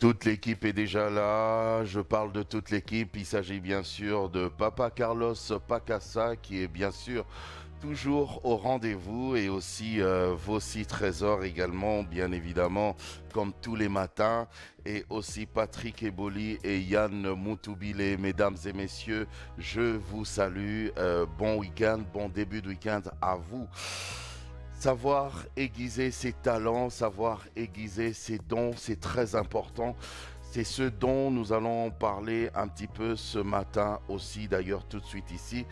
Toute l'équipe est déjà là, je parle de toute l'équipe, il s'agit bien sûr de Papa Carlos Pacassa qui est bien sûr toujours au rendez-vous et aussi vos six trésors également, bien évidemment, comme tous les matins, et aussi Patrick Eboli et Yann Moutoubilé. Mesdames et messieurs, je vous salue, bon week-end, bon début de week-end à vous. Savoir aiguiser ses talents, savoir aiguiser ses dons, c'est très important. C'est ce dont nous allons parler un petit peu ce matin aussi, d'ailleurs tout de suite ici.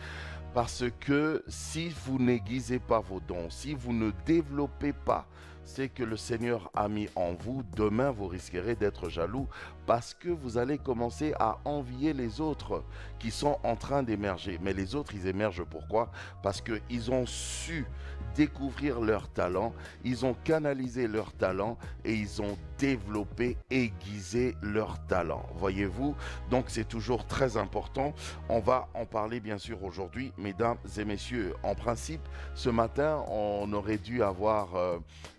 Parce que si vous n'aiguisez pas vos dons, si vous ne développez pas ce que le Seigneur a mis en vous, demain vous risquerez d'être jaloux parce que vous allez commencer à envier les autres qui sont en train d'émerger. Mais les autres, ils émergent pourquoi? Parce qu'ils ont su découvrir leur talent, ils ont canalisé leur talent et ils ont développé, aiguisé leur talent. Voyez-vous? Donc c'est toujours très important. On va en parler bien sûr aujourd'hui, mesdames et messieurs. En principe, ce matin, on aurait dû avoir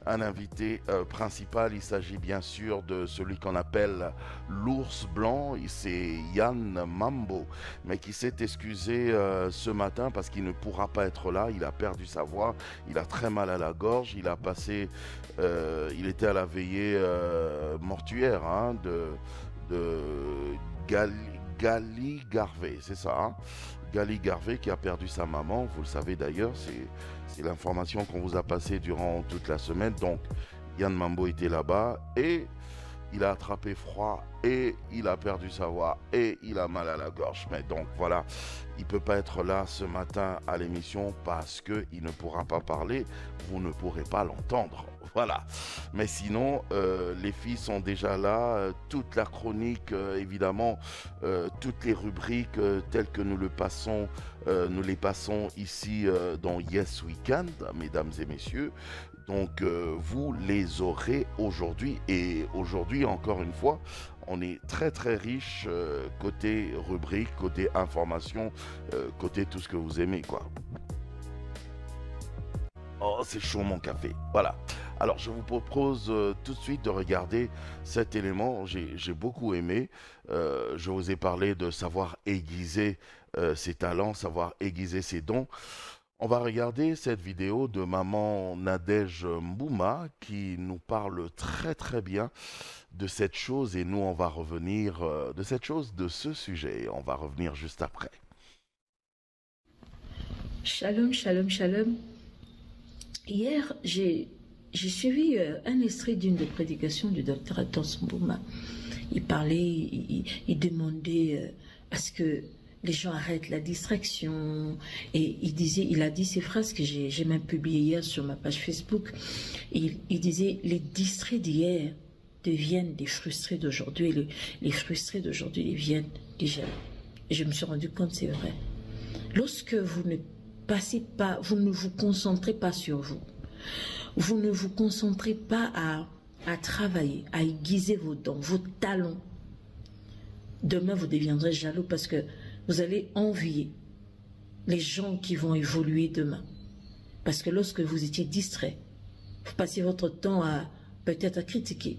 un invité principal. Il s'agit bien sûr de celui qu'on appelle l'ours blanc. C'est Yann Mambo, mais qui s'est excusé ce matin parce qu'il ne pourra pas être là. Il a perdu sa voix. Il a très mal à la gorge. Il a passé, il était à la veillée mortuaire hein, de Gali Garvey, c'est ça, hein? Gali Garvey qui a perdu sa maman, vous le savez d'ailleurs, c'est l'information qu'on vous a passée durant toute la semaine. Donc, Yann Mambo était là-bas et il a attrapé froid et il a perdu sa voix et il a mal à la gorge. Mais donc voilà, il ne peut pas être là ce matin à l'émission parce qu'il ne pourra pas parler, vous ne pourrez pas l'entendre. Voilà. Mais sinon, les filles sont déjà là, toute la chronique, évidemment, toutes les rubriques telles que nous les passons ici dans Yes Weekend, mesdames et messieurs. Donc, vous les aurez aujourd'hui. Et aujourd'hui, encore une fois, on est très très riche côté rubrique, côté information, côté tout ce que vous aimez, quoi. Oh, c'est chaud mon café. Voilà. Alors, je vous propose tout de suite de regarder cet élément. J'ai beaucoup aimé. Je vous ai parlé de savoir aiguiser ses talents, savoir aiguiser ses dons. On va regarder cette vidéo de maman Nadège Mbouma qui nous parle très très bien de cette chose et nous on va revenir de cette chose, de ce sujet. On va revenir juste après. Shalom, shalom, shalom. Hier, j'ai suivi un extrait d'une des prédications du docteur Atos Mbouma. Il parlait, il demandait à ce que les gens arrêtent la distraction. Et il a dit ces phrases que j'ai même publiées hier sur ma page Facebook. Il disait, les distraits d'hier deviennent des frustrés d'aujourd'hui. Et les frustrés d'aujourd'hui deviennent des jaloux. Et je me suis rendu compte, c'est vrai. Lorsque vous ne passez pas, vous ne vous concentrez pas sur vous. Vous ne vous concentrez pas à travailler, à aiguiser vos dons, vos talents. Demain, vous deviendrez jaloux parce que vous allez envier les gens qui vont évoluer demain. Parce que lorsque vous étiez distrait, vous passiez votre temps à peut-être à critiquer,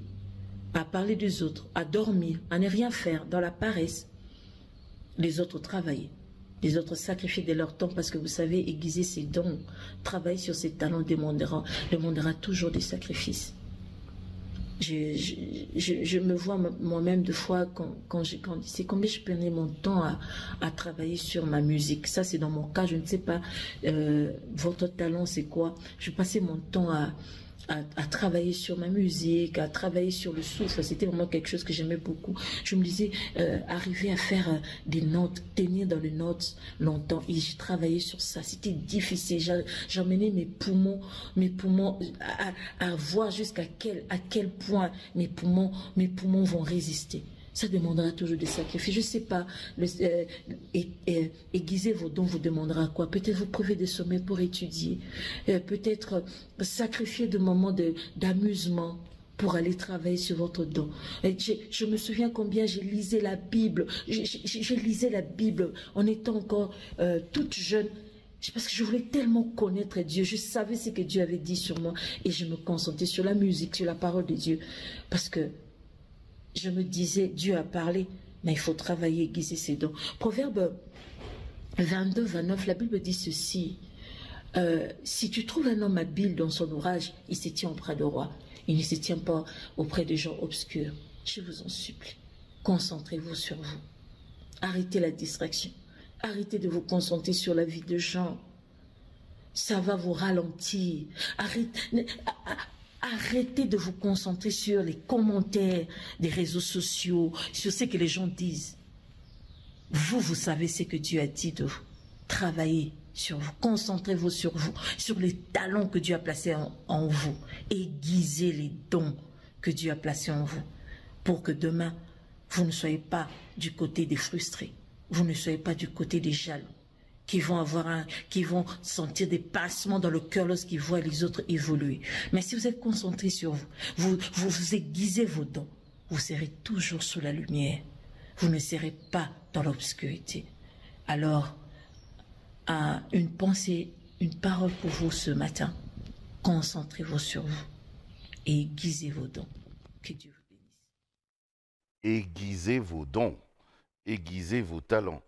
à parler des autres, à dormir, à ne rien faire, dans la paresse. Les autres travaillaient. Les autres sacrifiaient de leur temps parce que vous savez, aiguiser ses dons, travailler sur ses talents demandera toujours des sacrifices. Je me vois moi-même deux fois quand c'est combien je prenais mon temps à travailler sur ma musique. Ça, c'est dans mon cas, je ne sais pas, votre talent, c'est quoi? Je passais mon temps à travailler sur ma musique, à travailler sur le souffle. C'était vraiment quelque chose que j'aimais beaucoup. Je me disais, arriver à faire des notes, tenir dans les notes longtemps. Et j'ai travaillé sur ça. C'était difficile. J'emmenais mes poumons à voir jusqu'à quel point mes poumons vont résister. Ça demandera toujours des sacrifices. Je ne sais pas, aiguiser vos dons vous demandera quoi? Peut-être vous priver de sommeil pour étudier. Peut-être sacrifier des moments d'amusement pour aller travailler sur votre don. Je me souviens combien j'ai lisé la Bible. Je lisais la Bible en étant encore toute jeune. Parce que je voulais tellement connaître Dieu. Je savais ce que Dieu avait dit sur moi. Et je me concentrais sur la musique, sur la parole de Dieu. Parce que Je me disais, Dieu a parlé, mais il faut travailler, aiguiser ses dons. Proverbe 22, 29, la Bible dit ceci. Si tu trouves un homme habile dans son ouvrage, il se tient auprès de roi. Il ne se tient pas auprès des gens obscurs. Je vous en supplie, concentrez-vous sur vous. Arrêtez la distraction. Arrêtez de vous concentrer sur la vie de gens. Ça va vous ralentir. Arrêtez de vous concentrer sur les commentaires des réseaux sociaux, sur ce que les gens disent. Vous savez ce que Dieu a dit de vous. Travaillez sur vous, concentrez-vous sur vous, sur les talents que Dieu a placés en vous. Aiguisez les dons que Dieu a placés en vous, pour que demain, vous ne soyez pas du côté des frustrés, vous ne soyez pas du côté des jaloux, qui vont sentir des passements dans le cœur lorsqu'ils voient les autres évoluer. Mais si vous êtes concentré sur vous aiguisez vos dons, vous serez toujours sous la lumière. Vous ne serez pas dans l'obscurité. Alors, une pensée, une parole pour vous ce matin. Concentrez-vous sur vous et aiguisez vos dons. Que Dieu vous bénisse. Aiguisez vos dons, aiguisez vos talents.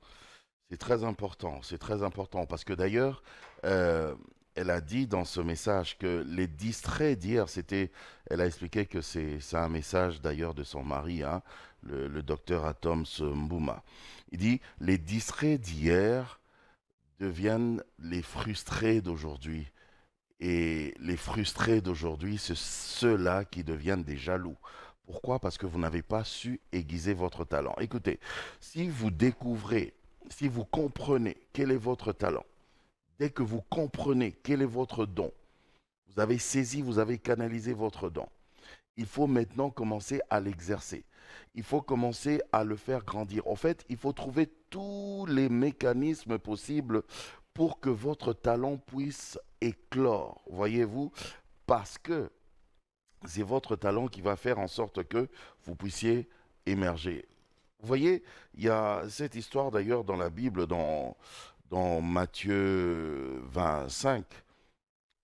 C'est très important parce que d'ailleurs, elle a dit dans ce message que les distraits d'hier, elle a expliqué que c'est un message d'ailleurs de son mari, hein, le docteur Atoms Mbouma. Il dit, les distraits d'hier deviennent les frustrés d'aujourd'hui. Et les frustrés d'aujourd'hui, c'est ceux-là qui deviennent des jaloux. Pourquoi? Parce que vous n'avez pas su aiguiser votre talent. Écoutez, si vous découvrez, si vous comprenez quel est votre talent, dès que vous comprenez quel est votre don, vous avez saisi, vous avez canalisé votre don, il faut maintenant commencer à l'exercer. Il faut commencer à le faire grandir. En fait, il faut trouver tous les mécanismes possibles pour que votre talent puisse éclore, voyez-vous, parce que c'est votre talent qui va faire en sorte que vous puissiez émerger. Vous voyez, il y a cette histoire d'ailleurs dans la Bible, dans Matthieu 25.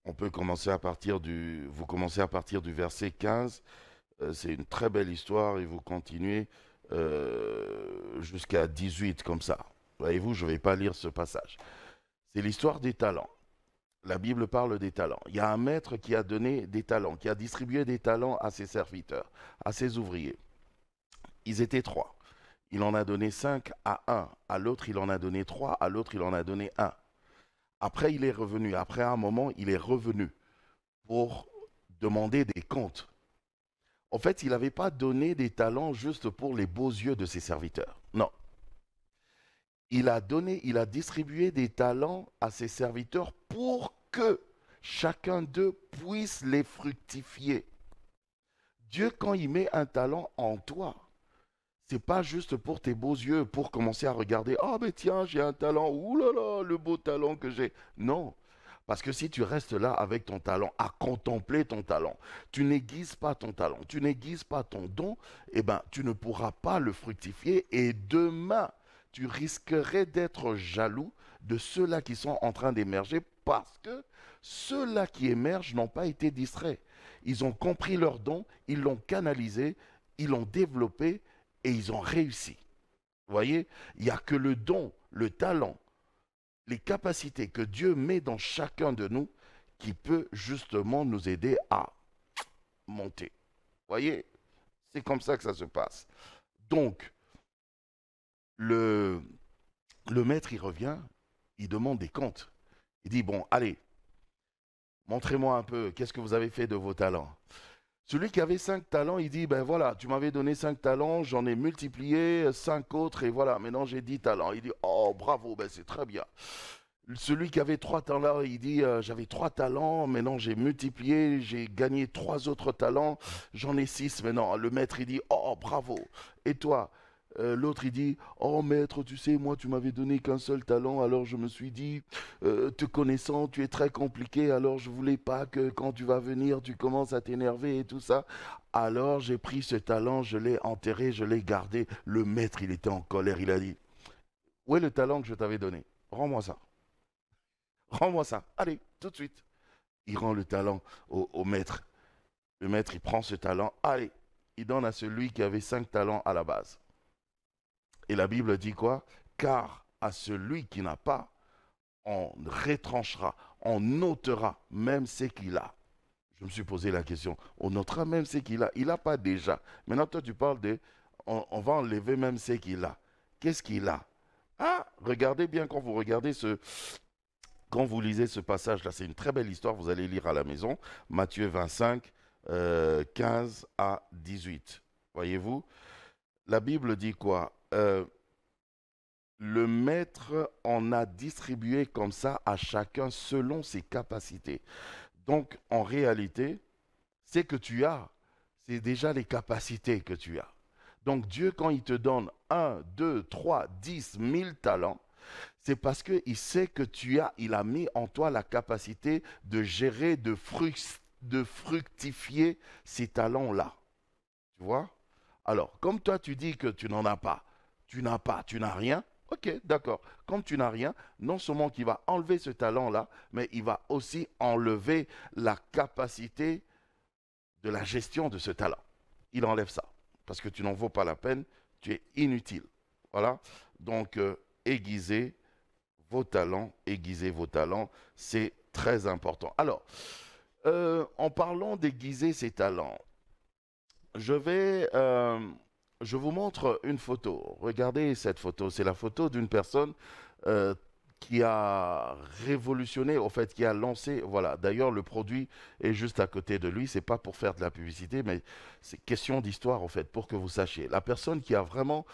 On peut commencer vous commencez à partir du verset 15. C'est une très belle histoire et vous continuez jusqu'à 18 comme ça. Voyez-vous, je ne vais pas lire ce passage. C'est l'histoire des talents. La Bible parle des talents. Il y a un maître qui a donné des talents, qui a distribué des talents à ses serviteurs, à ses ouvriers. Ils étaient 3. Il en a donné 5 à un. À l'autre, il en a donné 3. À l'autre, il en a donné 1. Après, il est revenu. Après un moment, il est revenu pour demander des comptes. En fait, il n'avait pas donné des talents juste pour les beaux yeux de ses serviteurs. Non. Il a distribué des talents à ses serviteurs pour que chacun d'eux puisse les fructifier. Dieu, quand il met un talent en toi, c'est pas juste pour tes beaux yeux, pour commencer à regarder, ah ben tiens, j'ai un talent, ouh là là, le beau talent que j'ai. Non, parce que si tu restes là avec ton talent, à contempler ton talent, tu n'aiguises pas ton talent, tu n'aiguises pas ton don, eh ben tu ne pourras pas le fructifier et demain, tu risquerais d'être jaloux de ceux-là qui sont en train d'émerger parce que ceux-là qui émergent n'ont pas été distraits. Ils ont compris leur don, ils l'ont canalisé, ils l'ont développé et ils ont réussi. Vous voyez, il n'y a que le don, le talent, les capacités que Dieu met dans chacun de nous qui peut justement nous aider à monter. Vous voyez, c'est comme ça que ça se passe. Donc, le maître, il revient, il demande des comptes. Il dit, bon, allez, montrez-moi un peu, qu'est-ce que vous avez fait de vos talents? Celui qui avait 5 talents, il dit, ben voilà, tu m'avais donné 5 talents, j'en ai multiplié 5 autres, et voilà, maintenant j'ai 10 talents. Il dit, oh, bravo, ben c'est très bien. Celui qui avait 3 talents, il dit, j'avais 3 talents, maintenant j'ai multiplié, j'ai gagné 3 autres talents, j'en ai 6 maintenant. Le maître, il dit, oh, bravo. Et toi? L'autre, il dit, oh maître, tu sais, moi, tu m'avais donné qu'un seul talent, alors je me suis dit, te connaissant, tu es très compliqué, alors je voulais pas que quand tu vas venir, tu commences à t'énerver et tout ça. Alors j'ai pris ce talent, je l'ai enterré, je l'ai gardé. Le maître, il était en colère, il a dit, où est le talent que je t'avais donné? Rends-moi ça. Rends-moi ça. Allez, tout de suite. Il rend le talent au maître. Le maître, il prend ce talent, allez. il donne à celui qui avait 5 talents à la base. Et la Bible dit quoi? Car à celui qui n'a pas, on retranchera, on ôtera même ce qu'il a. Je me suis posé la question, on notera même ce qu'il a. Il n'a pas déjà. Maintenant, toi, tu parles de, on va enlever même ce qu'il a. Qu'est-ce qu'il a? Ah, regardez bien quand vous regardez quand vous lisez ce passage-là, c'est une très belle histoire, vous allez lire à la maison. Matthieu 25, 15 à 18. Voyez-vous? La Bible dit quoi? Le maître en a distribué comme ça à chacun selon ses capacités. Donc, en réalité, c'est que tu as, c'est déjà les capacités que tu as. Donc, Dieu, quand il te donne 1, 2, 3, 10, 1000 talents, c'est parce qu'il sait que il a mis en toi la capacité de gérer, de fructifier ces talents-là. Tu vois? Alors, comme toi, tu dis que tu n'en as pas, tu n'as rien, ok, d'accord. Comme tu n'as rien, non seulement qu'il va enlever ce talent-là, mais il va aussi enlever la capacité de la gestion de ce talent. Il enlève ça, parce que tu n'en vaux pas la peine, tu es inutile. Voilà, donc aiguisez vos talents, c'est très important. Alors, en parlant d'aiguiser ses talents, je vous montre une photo. Regardez cette photo. C'est la photo d'une personne euh, qui a révolutionné, au fait, qui a lancé. Voilà. D'ailleurs, le produit est juste à côté de lui. C'est pas pour faire de la publicité, mais c'est question d'histoire, en fait, pour que vous sachiez. La personne qui a vraiment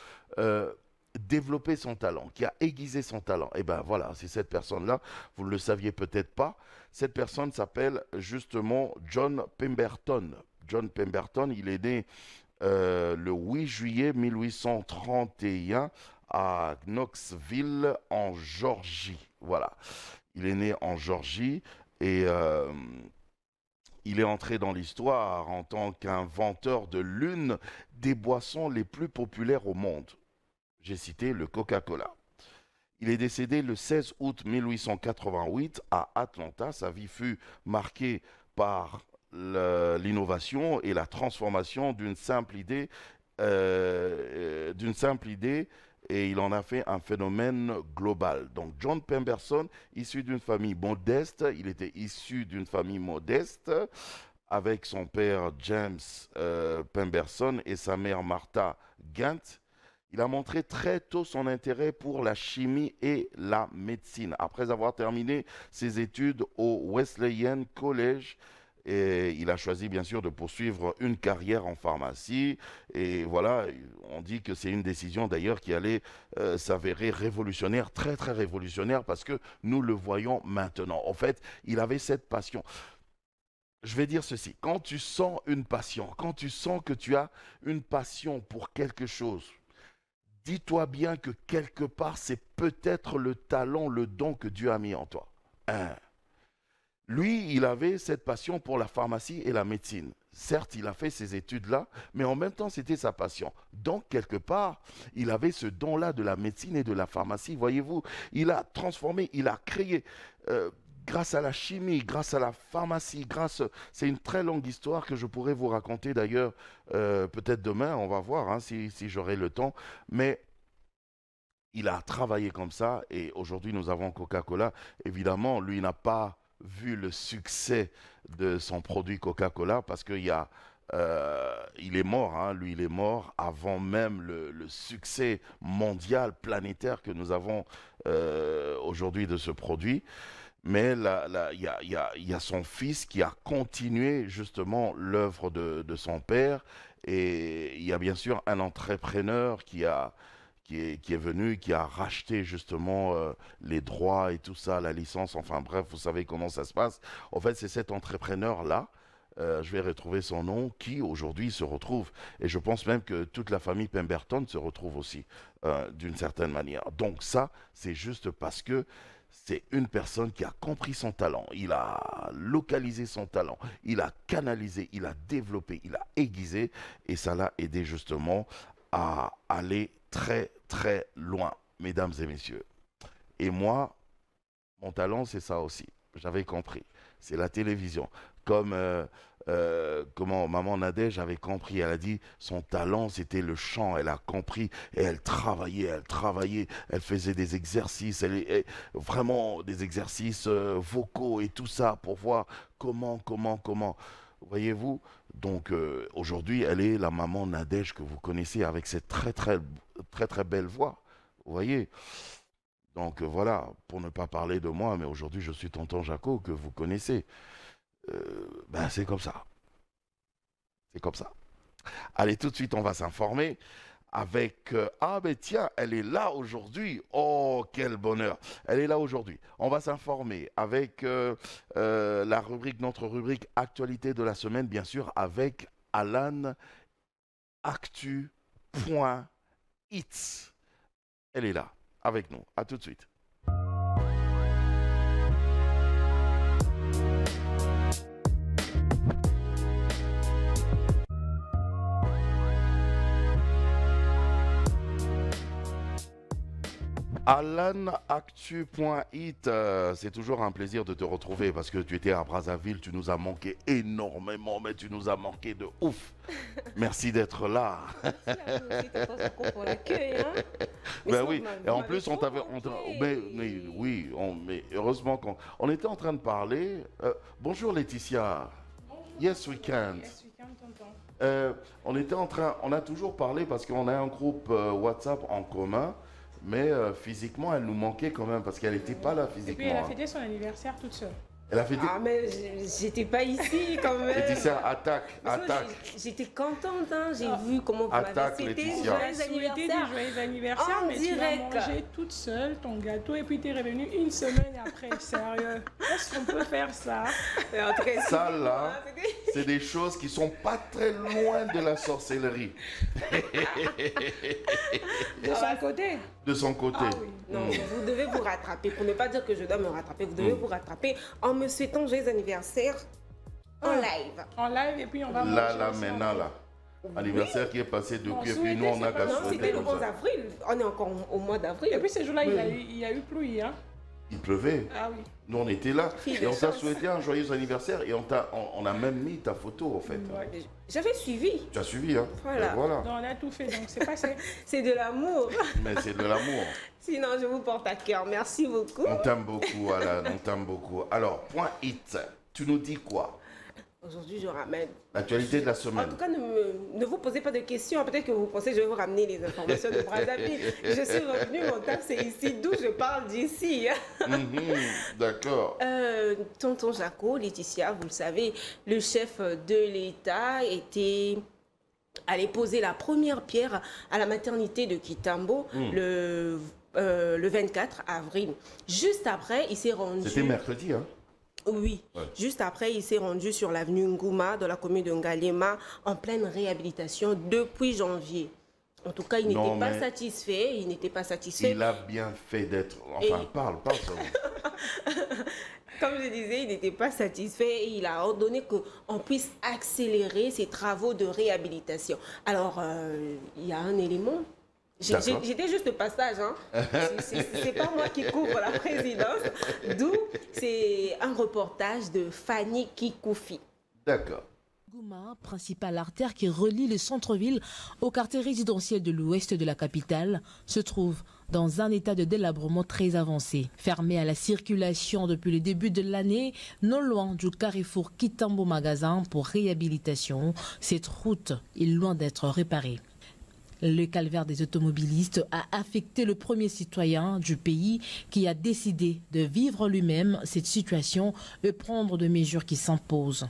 développé son talent, qui a aiguisé son talent, et ben voilà, c'est cette personne-là. Vous ne le saviez peut-être pas. Cette personne s'appelle justement John Pemberton. John Pemberton, il est né le 8 juillet 1831 à Knoxville, en Georgie. Voilà. Il est né en Georgie et il est entré dans l'histoire en tant qu'inventeur de l'une des boissons les plus populaires au monde. J'ai cité le Coca-Cola. Il est décédé le 16 août 1888 à Atlanta. Sa vie fut marquée par l'innovation et la transformation d'une simple idée, et il en a fait un phénomène global. Donc John Pemberton, issu d'une famille modeste, il était issu d'une famille modeste avec son père James Pemberton et sa mère Martha Gant. Il a montré très tôt son intérêt pour la chimie et la médecine. Après avoir terminé ses études au Wesleyan College, et il a choisi bien sûr de poursuivre une carrière en pharmacie. Et voilà, on dit que c'est une décision d'ailleurs qui allait s'avérer révolutionnaire, très très révolutionnaire, parce que nous le voyons maintenant. En fait, il avait cette passion. Je vais dire ceci, quand tu sens une passion, quand tu sens que tu as une passion pour quelque chose, dis-toi bien que quelque part, c'est peut-être le talent, le don que Dieu a mis en toi. Hein? Lui, il avait cette passion pour la pharmacie et la médecine. Certes, il a fait ces études-là, mais en même temps, c'était sa passion. Donc, quelque part, il avait ce don-là de la médecine et de la pharmacie. Voyez-vous, il a transformé, il a créé, grâce à la chimie, grâce à la pharmacie, c'est une très longue histoire que je pourrais vous raconter d'ailleurs, peut-être demain, on va voir hein, si j'aurai le temps. Mais il a travaillé comme ça et aujourd'hui, nous avons Coca-Cola. Évidemment, lui n'a pas vu le succès de son produit Coca-Cola parce qu'il il est mort, hein, lui il est mort avant même le succès mondial, planétaire que nous avons aujourd'hui de ce produit. Mais il y a son fils qui a continué justement l'œuvre de son père et il y a bien sûr un entrepreneur qui est venu, qui a racheté justement les droits et tout ça, la licence, enfin bref, vous savez comment ça se passe. En fait, c'est cet entrepreneur-là, je vais retrouver son nom, qui aujourd'hui se retrouve. Et je pense même que toute la famille Pemberton se retrouve aussi, d'une certaine manière. Donc ça, c'est juste parce que c'est une personne qui a compris son talent, il a localisé son talent, il a canalisé, il a développé, il a aiguisé, et ça l'a aidé justement à aller très très loin, mesdames et messieurs. Et moi, mon talent, c'est ça aussi. J'avais compris. C'est la télévision. Comme comment maman Nadège avait compris. Elle a dit son talent c'était le chant. Elle a compris et elle travaillait, elle faisait des exercices, vraiment des exercices vocaux et tout ça pour voir comment. Voyez-vous? Donc aujourd'hui, elle est la maman Nadège que vous connaissez avec cette très belle voix. Vous voyez? Donc voilà, pour ne pas parler de moi, mais aujourd'hui je suis tonton Jaco que vous connaissez. Ben c'est comme ça. C'est comme ça. Allez, tout de suite, on va s'informer avec... ah, ben tiens, elle est là aujourd'hui. Oh, quel bonheur. Elle est là aujourd'hui. On va s'informer avec notre rubrique Actualité de la semaine, bien sûr, avec Alan Actu.it. Elle est là, avec nous. À tout de suite. Alan Actu.it, c'est toujours un plaisir de te retrouver parce que tu étais à Brazzaville, tu nous as manqué énormément, mais tu nous as manqué de ouf. Merci d'être là. Merci pour l'accueil. Hein. Ben oui, et en plus on t'avait... mais heureusement qu'on était en train de parler. Bonjour Laetitia. Bonjour. Yes we can. Yes we can, tonton. On a toujours parlé parce qu'on a un groupe WhatsApp en commun. Mais physiquement, elle nous manquait quand même parce qu'elle n'était pas là physiquement. Et puis elle a fêté son anniversaire toute seule. Elle a fêté... Ah mais j'étais pas ici quand même. Laetitia, attaque. J'étais contente, hein. J'ai vu comment vous attaque, m'avez fêté. Joyeux anniversaire, mais direct. tu as mangé toute seule ton gâteau et puis tu es revenue une semaine après. Sérieux, est-ce qu'on peut faire ça? Ça là, c'est des choses qui sont pas très loin de la sorcellerie. De son côté? De son côté. Ah oui. Non, vous devez vous rattraper. Pour ne pas dire que je dois me rattraper, vous devez vous rattraper en me souhaitant joyeux anniversaire en live. En live et puis on va manger. Là, maintenant, là. Anniversaire qui est passé depuis, et puis nous, on a qu'à Non, souhaiter c'était le comme 11 ça. avril. On est encore au mois d'avril. Et puis ces jours-là, il y a eu pluie. Hein? Il pleuvait. Ah oui. Nous, on était là. Fille Et de on t'a chance. souhaité un joyeux anniversaire et on a même mis ta photo, en fait. Ouais. J'avais suivi. Tu as suivi, hein? Voilà. Et voilà. Donc on a tout fait, donc c'est passé. C'est de l'amour. Mais c'est de l'amour. Sinon, je vous porte à cœur. Merci beaucoup. On t'aime beaucoup, Alan, on t'aime beaucoup. Alors, point hit, tu nous dis quoi? Aujourd'hui, je ramène. L'actualité de la En semaine. tout cas, ne vous posez pas de questions. Peut-être que vous pensez que je vais vous ramener les informations de Brazzaville. Je suis revenue, mon taf, c'est ici, d'où je parle d'ici. D'accord. Tonton Jaco, Laetitia, vous le savez, le chef de l'État allait poser la première pierre à la maternité de Kitambo le 24 avril. Juste après, il s'est rendu... C'était mercredi, hein? Oui, Ouais. Juste après, il s'est rendu sur l'avenue Ngouma, dans la commune de Ngalema, en pleine réhabilitation depuis janvier. En tout cas, il n'était Non, pas mais- satisfait. Il n'était pas satisfait. Il a bien fait d'être... Enfin, Et- parle ça. Comme je disais, il n'était pas satisfait et il a ordonné qu'on puisse accélérer ces travaux de réhabilitation. Alors, il y a un élément. D'accord. J'étais juste de passage, hein. C'est pas moi qui couvre la présidence. D'où c'est un reportage de Fanny Kikoufi. D'accord. Ngouma, principale artère qui relie le centre-ville au quartier résidentiel de l'ouest de la capitale, se trouve dans un état de délabrement très avancé. Fermé à la circulation depuis le début de l'année, non loin du carrefour Kitambo Magasin pour réhabilitation, cette route est loin d'être réparée. Le calvaire des automobilistes a affecté le premier citoyen du pays qui a décidé de vivre lui-même cette situation et prendre des mesures qui s'imposent.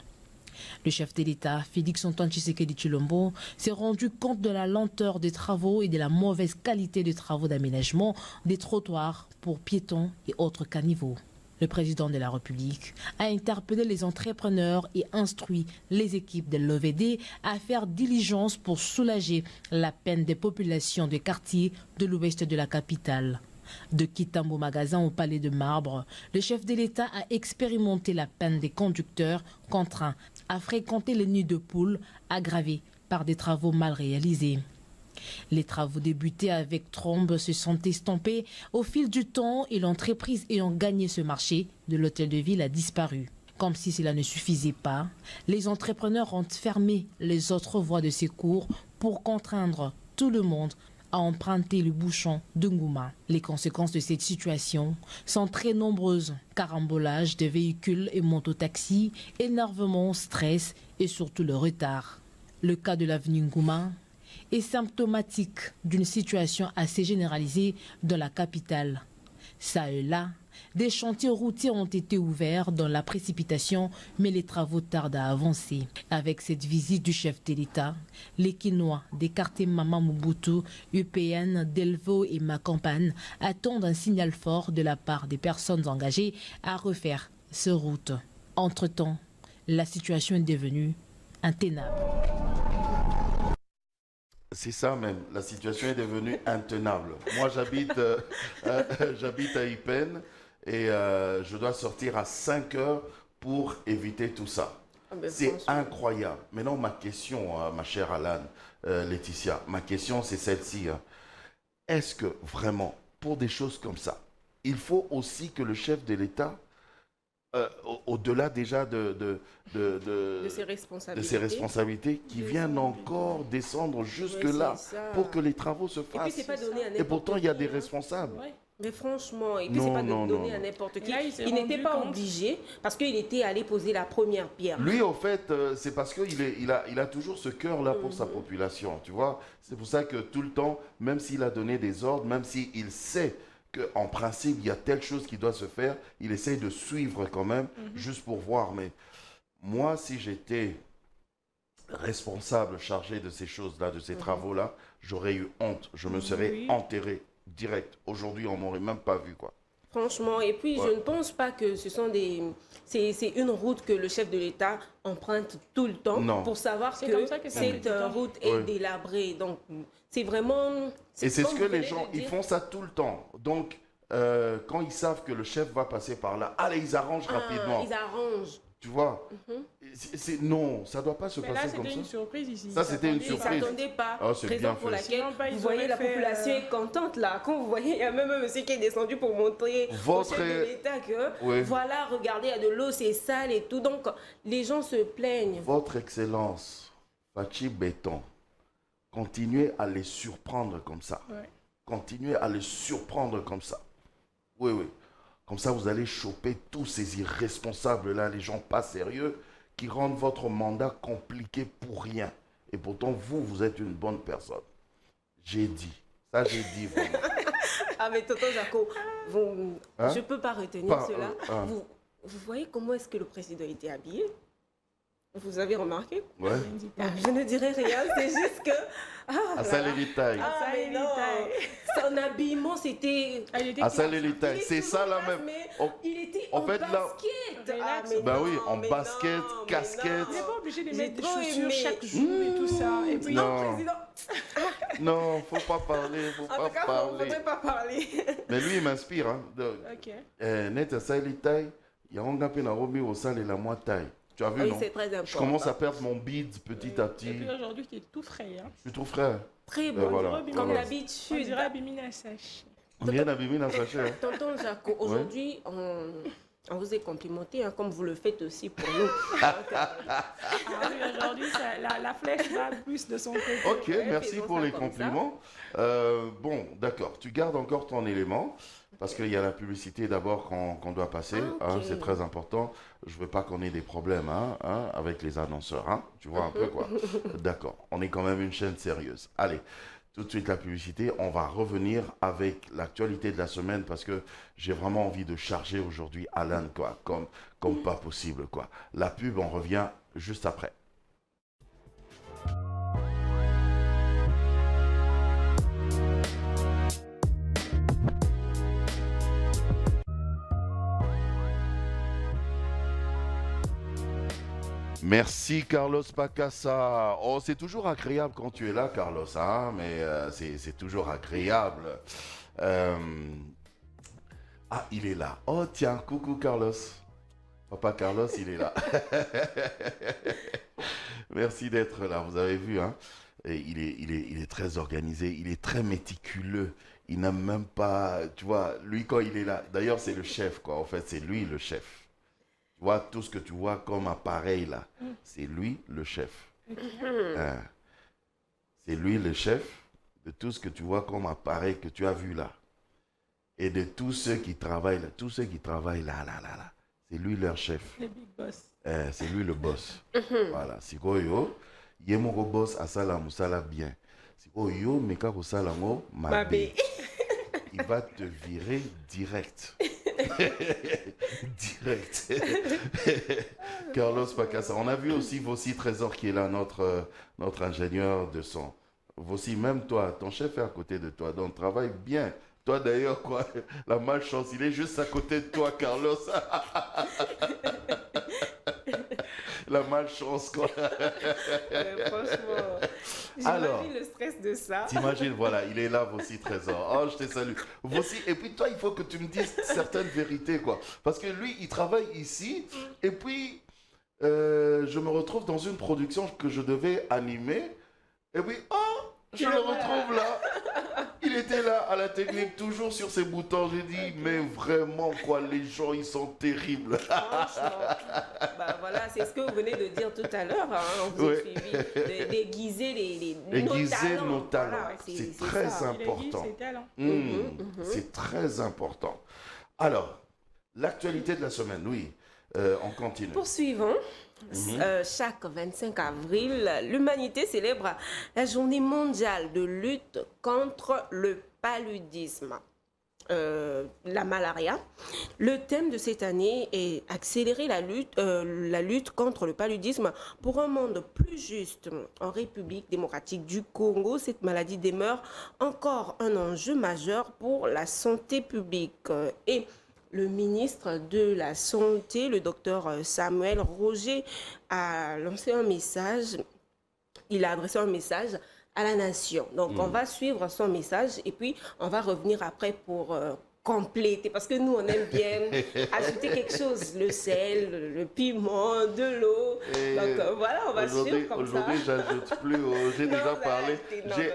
Le chef de l'État, Félix-Antoine Tshisekedi Tshilombo, s'est rendu compte de la lenteur des travaux et de la mauvaise qualité des travaux d'aménagement des trottoirs pour piétons et autres caniveaux. Le président de la République a interpellé les entrepreneurs et instruit les équipes de l'OVD à faire diligence pour soulager la peine des populations des quartiers de l'ouest de la capitale. De Kitambo Magasin au Palais de Marbre, le chef de l'État a expérimenté la peine des conducteurs contraints à fréquenter les nids de poules aggravés par des travaux mal réalisés. Les travaux débutés avec trombe se sont estampés au fil du temps et l'entreprise ayant gagné ce marché de l'hôtel de ville a disparu. Comme si cela ne suffisait pas, les entrepreneurs ont fermé les autres voies de secours pour contraindre tout le monde à emprunter le bouchon de Ngouma. Les conséquences de cette situation sont très nombreuses. Carambolage de véhicules et mototaxis, énervement, stress et surtout le retard. Le cas de l'avenue Ngouma est symptomatique d'une situation assez généralisée dans la capitale. Ça et là, des chantiers routiers ont été ouverts dans la précipitation, mais les travaux tardent à avancer. Avec cette visite du chef de l'État, les Quinois des quartiers Mama Mobutu, UPN, Delvaux et Macampan attendent un signal fort de la part des personnes engagées à refaire ces routes. Entre-temps, la situation est devenue intenable. C'est ça même, la situation est devenue intenable. Moi, j'habite à Ipen et je dois sortir à 5 heures pour éviter tout ça. C'est incroyable. Maintenant, ma question, ma chère Alan, Laetitia, ma question c'est celle-ci. Est-ce que vraiment, pour des choses comme ça, il faut aussi que le chef de l'État, au-delà déjà de ses responsabilités, qui viennent encore descendre jusque-là pour que les travaux se fassent. Et puis, c'est pas donné à n'importe et pourtant, il y a des qui, responsables. Ouais. Mais franchement, et puis c'est pas donné à n'importe qui. Il n'était pas obligé parce qu'il était allé poser la première pierre. Lui, au fait, c'est parce qu'il a toujours ce cœur-là pour sa population, tu vois. C'est pour ça que tout le temps, même s'il a donné des ordres, même s'il sait qu'en principe, il y a telle chose qui doit se faire, il essaye de suivre quand même, juste pour voir. Mais moi, si j'étais responsable, chargé de ces choses-là, de ces travaux-là, j'aurais eu honte. Je me serais enterré direct. Aujourd'hui, on m'aurait même pas vu, quoi. Franchement, et puis je ne pense pas que ce sont des... C'est une route que le chef de l'État emprunte tout le temps pour savoir que cette route est délabrée. Donc, c'est vraiment... Et c'est ce que les gens, ils font ça tout le temps. Donc, quand ils savent que le chef va passer par là, allez, ils arrangent rapidement. Ils arrangent. Tu vois, non, ça ne doit pas se passer comme ça. C'était une surprise ici. Ça, c'était une surprise. Ils ne s'attendaient pas. C'est bien pour fait. laquelle, vous voyez, la population est contente là. Quand vous voyez, il y a même un monsieur qui est descendu pour montrer au chef de l'État que, voilà, regardez, il y a de l'eau, c'est sale et tout. Donc, les gens se plaignent. Votre Excellence, Fachi Béton, continuez à les surprendre comme ça. Continuez à les surprendre comme ça. Oui. Comme ça, vous allez choper tous ces irresponsables-là, les gens pas sérieux, qui rendent votre mandat compliqué pour rien. Et pourtant, vous êtes une bonne personne. J'ai dit. Ça, j'ai dit vraiment. Ah, mais tonton Jaco, je ne peux pas retenir cela. Vous voyez comment est-ce que le président était habillé? Vous avez remarqué? Je ne dirais rien, c'est juste que... à Salélitaille. Son habillement, c'était... À Salélitaille, c'est ça la même. Il était en basket. En basket, casquette. Il n'est pas obligé de mettre des chaussures chaque jour et tout ça. Et puis, non, faut pas parler, faudrait pas parler. Mais lui, il m'inspire. Net à Salélitaille, il y a un gars qui a remis au sale et la moitié. Tu as vu, non? C'est très important. Je commence à perdre mon bide petit à petit. Et puis aujourd'hui, tu es tout frais. Je suis tout frais. Très bon, comme d'habitude. On dirait Abimina Saché. On dirait Abimina Saché. Tonton Jaco, aujourd'hui, on vous est complimenté, comme vous le faites aussi pour nous. Aujourd'hui, la flèche va plus de son côté. Ok, merci pour les compliments. Bon, d'accord. Tu gardes encore ton élément. Parce qu'il y a la publicité d'abord qu'on doit passer, c'est très important. Je ne veux pas qu'on ait des problèmes avec les annonceurs, tu vois un peu quoi. D'accord, on est quand même une chaîne sérieuse. Allez, tout de suite la publicité, on va revenir avec l'actualité de la semaine parce que j'ai vraiment envie de charger aujourd'hui Alan quoi, comme pas possible quoi. La pub, on revient juste après. Merci Carlos Pacassa. Oh, c'est toujours agréable quand tu es là, Carlos, mais c'est toujours agréable. Il est là. Oh, tiens, coucou Carlos. Papa Carlos, il est là. Merci d'être là, vous avez vu, Et il est très organisé, il est très méticuleux. Il n'a même pas, tu vois, lui quand il est là, d'ailleurs c'est le chef, quoi. En fait, c'est lui le chef. Tu vois, tout ce que tu vois comme appareil là, c'est lui le chef. Hein. C'est lui le chef de tout ce que tu vois comme appareil que tu as vu là. Et de tous ceux qui travaillent là, là. C'est lui leur chef. Les big boss. C'est lui le boss. Voilà. Sikoyo, yemoko boss asala musala bien. Sikoyo, meka kosala ngo mabe. Il va te virer direct. Direct. Carlos Pacassa. On a vu aussi Vossi Trésor qui est là, notre ingénieur de son. Vossi, même toi, ton chef est à côté de toi, donc travaille bien. Toi d'ailleurs, quoi, la malchance, il est juste à côté de toi, Carlos. La malchance, quoi. Franchement, j'imagine le stress de ça. T'imagines, voilà, il est là, Vossi Trésor. Oh, je te salue. Vossi, et puis toi, il faut que tu me dises certaines vérités, quoi. Parce que lui, il travaille ici, et puis je me retrouve dans une production que je devais animer, et puis, oh, je le retrouve là. Il était là à la technique, toujours sur ses boutons. J'ai dit, mais vraiment, quoi, les gens, ils sont terribles. Franchement, bah voilà, c'est ce que vous venez de dire tout à l'heure. Hein, on vous a suivi, d'aiguiser nos talents. Voilà, c'est très important. C'est très important. Alors, l'actualité de la semaine, oui, on continue. Poursuivons. Chaque 25 avril, l'humanité célèbre la journée mondiale de lutte contre le paludisme, la malaria. Le thème de cette année est accélérer la lutte contre le paludisme pour un monde plus juste. En République démocratique du Congo, cette maladie demeure encore un enjeu majeur pour la santé publique. Et le ministre de la Santé, le docteur Samuel Roger, a lancé un message. Il a adressé un message à la nation. Donc, on va suivre son message et puis on va revenir après pour compléter. Parce que nous, on aime bien ajouter quelque chose. Le sel, le piment, de l'eau. Donc, voilà, on va suivre comme ça. Aujourd'hui, j'ajoute plus. J'ai déjà parlé.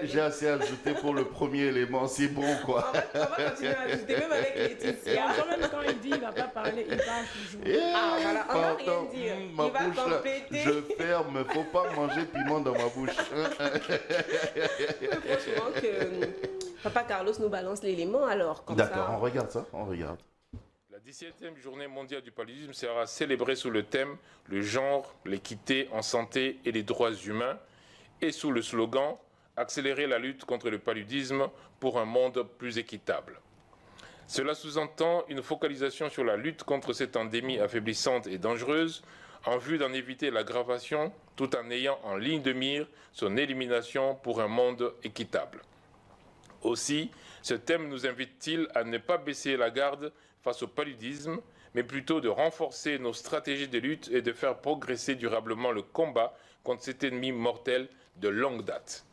J'ai assez ajouté pour le premier élément. C'est bon, quoi. On va continuer à ajouter, même avec Laetitia. Quand il dit qu'il ne va pas parler, il parle toujours. Voilà, on va rien dire. Ma il va bouche, compléter. Là, je ferme. Il ne faut pas manger piment dans ma bouche. Franchement, que Papa Carlos nous balance l'élément alors. D'accord, on regarde ça. On regarde. La 17e journée mondiale du paludisme sera célébrée sous le thème « Le genre, l'équité en santé et les droits humains » et sous le slogan « Accélérer la lutte contre le paludisme pour un monde plus équitable ». Cela sous-entend une focalisation sur la lutte contre cette endémie affaiblissante et dangereuse en vue d'en éviter l'aggravation tout en ayant en ligne de mire son élimination pour un monde équitable. Aussi, ce thème nous invite-t-il à ne pas baisser la garde face au paludisme, mais plutôt de renforcer nos stratégies de lutte et de faire progresser durablement le combat contre cet ennemi mortel de longue date.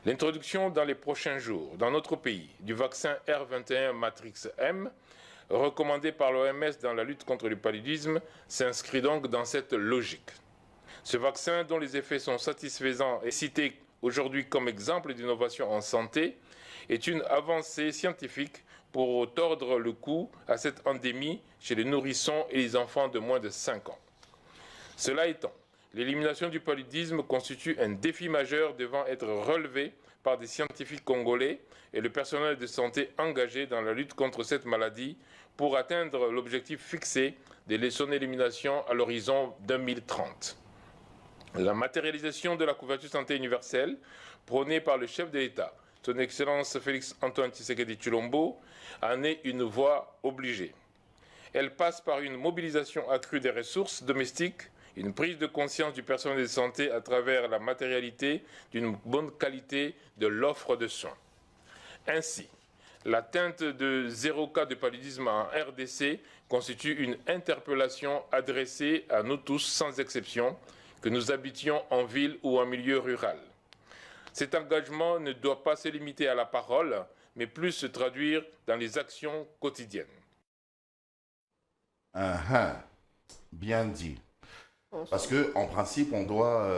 L'introduction dans les prochains jours, dans notre pays, du vaccin R21 Matrix M, recommandé par l'OMS dans la lutte contre le paludisme, s'inscrit donc dans cette logique. Ce vaccin, dont les effets sont satisfaisants et cité aujourd'hui comme exemple d'innovation en santé, est une avancée scientifique pour tordre le cou à cette endémie chez les nourrissons et les enfants de moins de 5 ans. Cela étant, l'élimination du paludisme constitue un défi majeur devant être relevé par des scientifiques congolais et le personnel de santé engagé dans la lutte contre cette maladie pour atteindre l'objectif fixé de son élimination à l'horizon 2030. La matérialisation de la couverture santé universelle, prônée par le chef de l'État, son Excellence Félix-Antoine Tshisekedi Tshilombo, en est une voie obligée. Elle passe par une mobilisation accrue des ressources domestiques, une prise de conscience du personnel de santé à travers la matérialité d'une bonne qualité de l'offre de soins. Ainsi, l'atteinte de 0 cas de paludisme en RDC constitue une interpellation adressée à nous tous sans exception, que nous habitions en ville ou en milieu rural. Cet engagement ne doit pas se limiter à la parole, mais plus se traduire dans les actions quotidiennes. Bien dit. Parce qu'en principe, on doit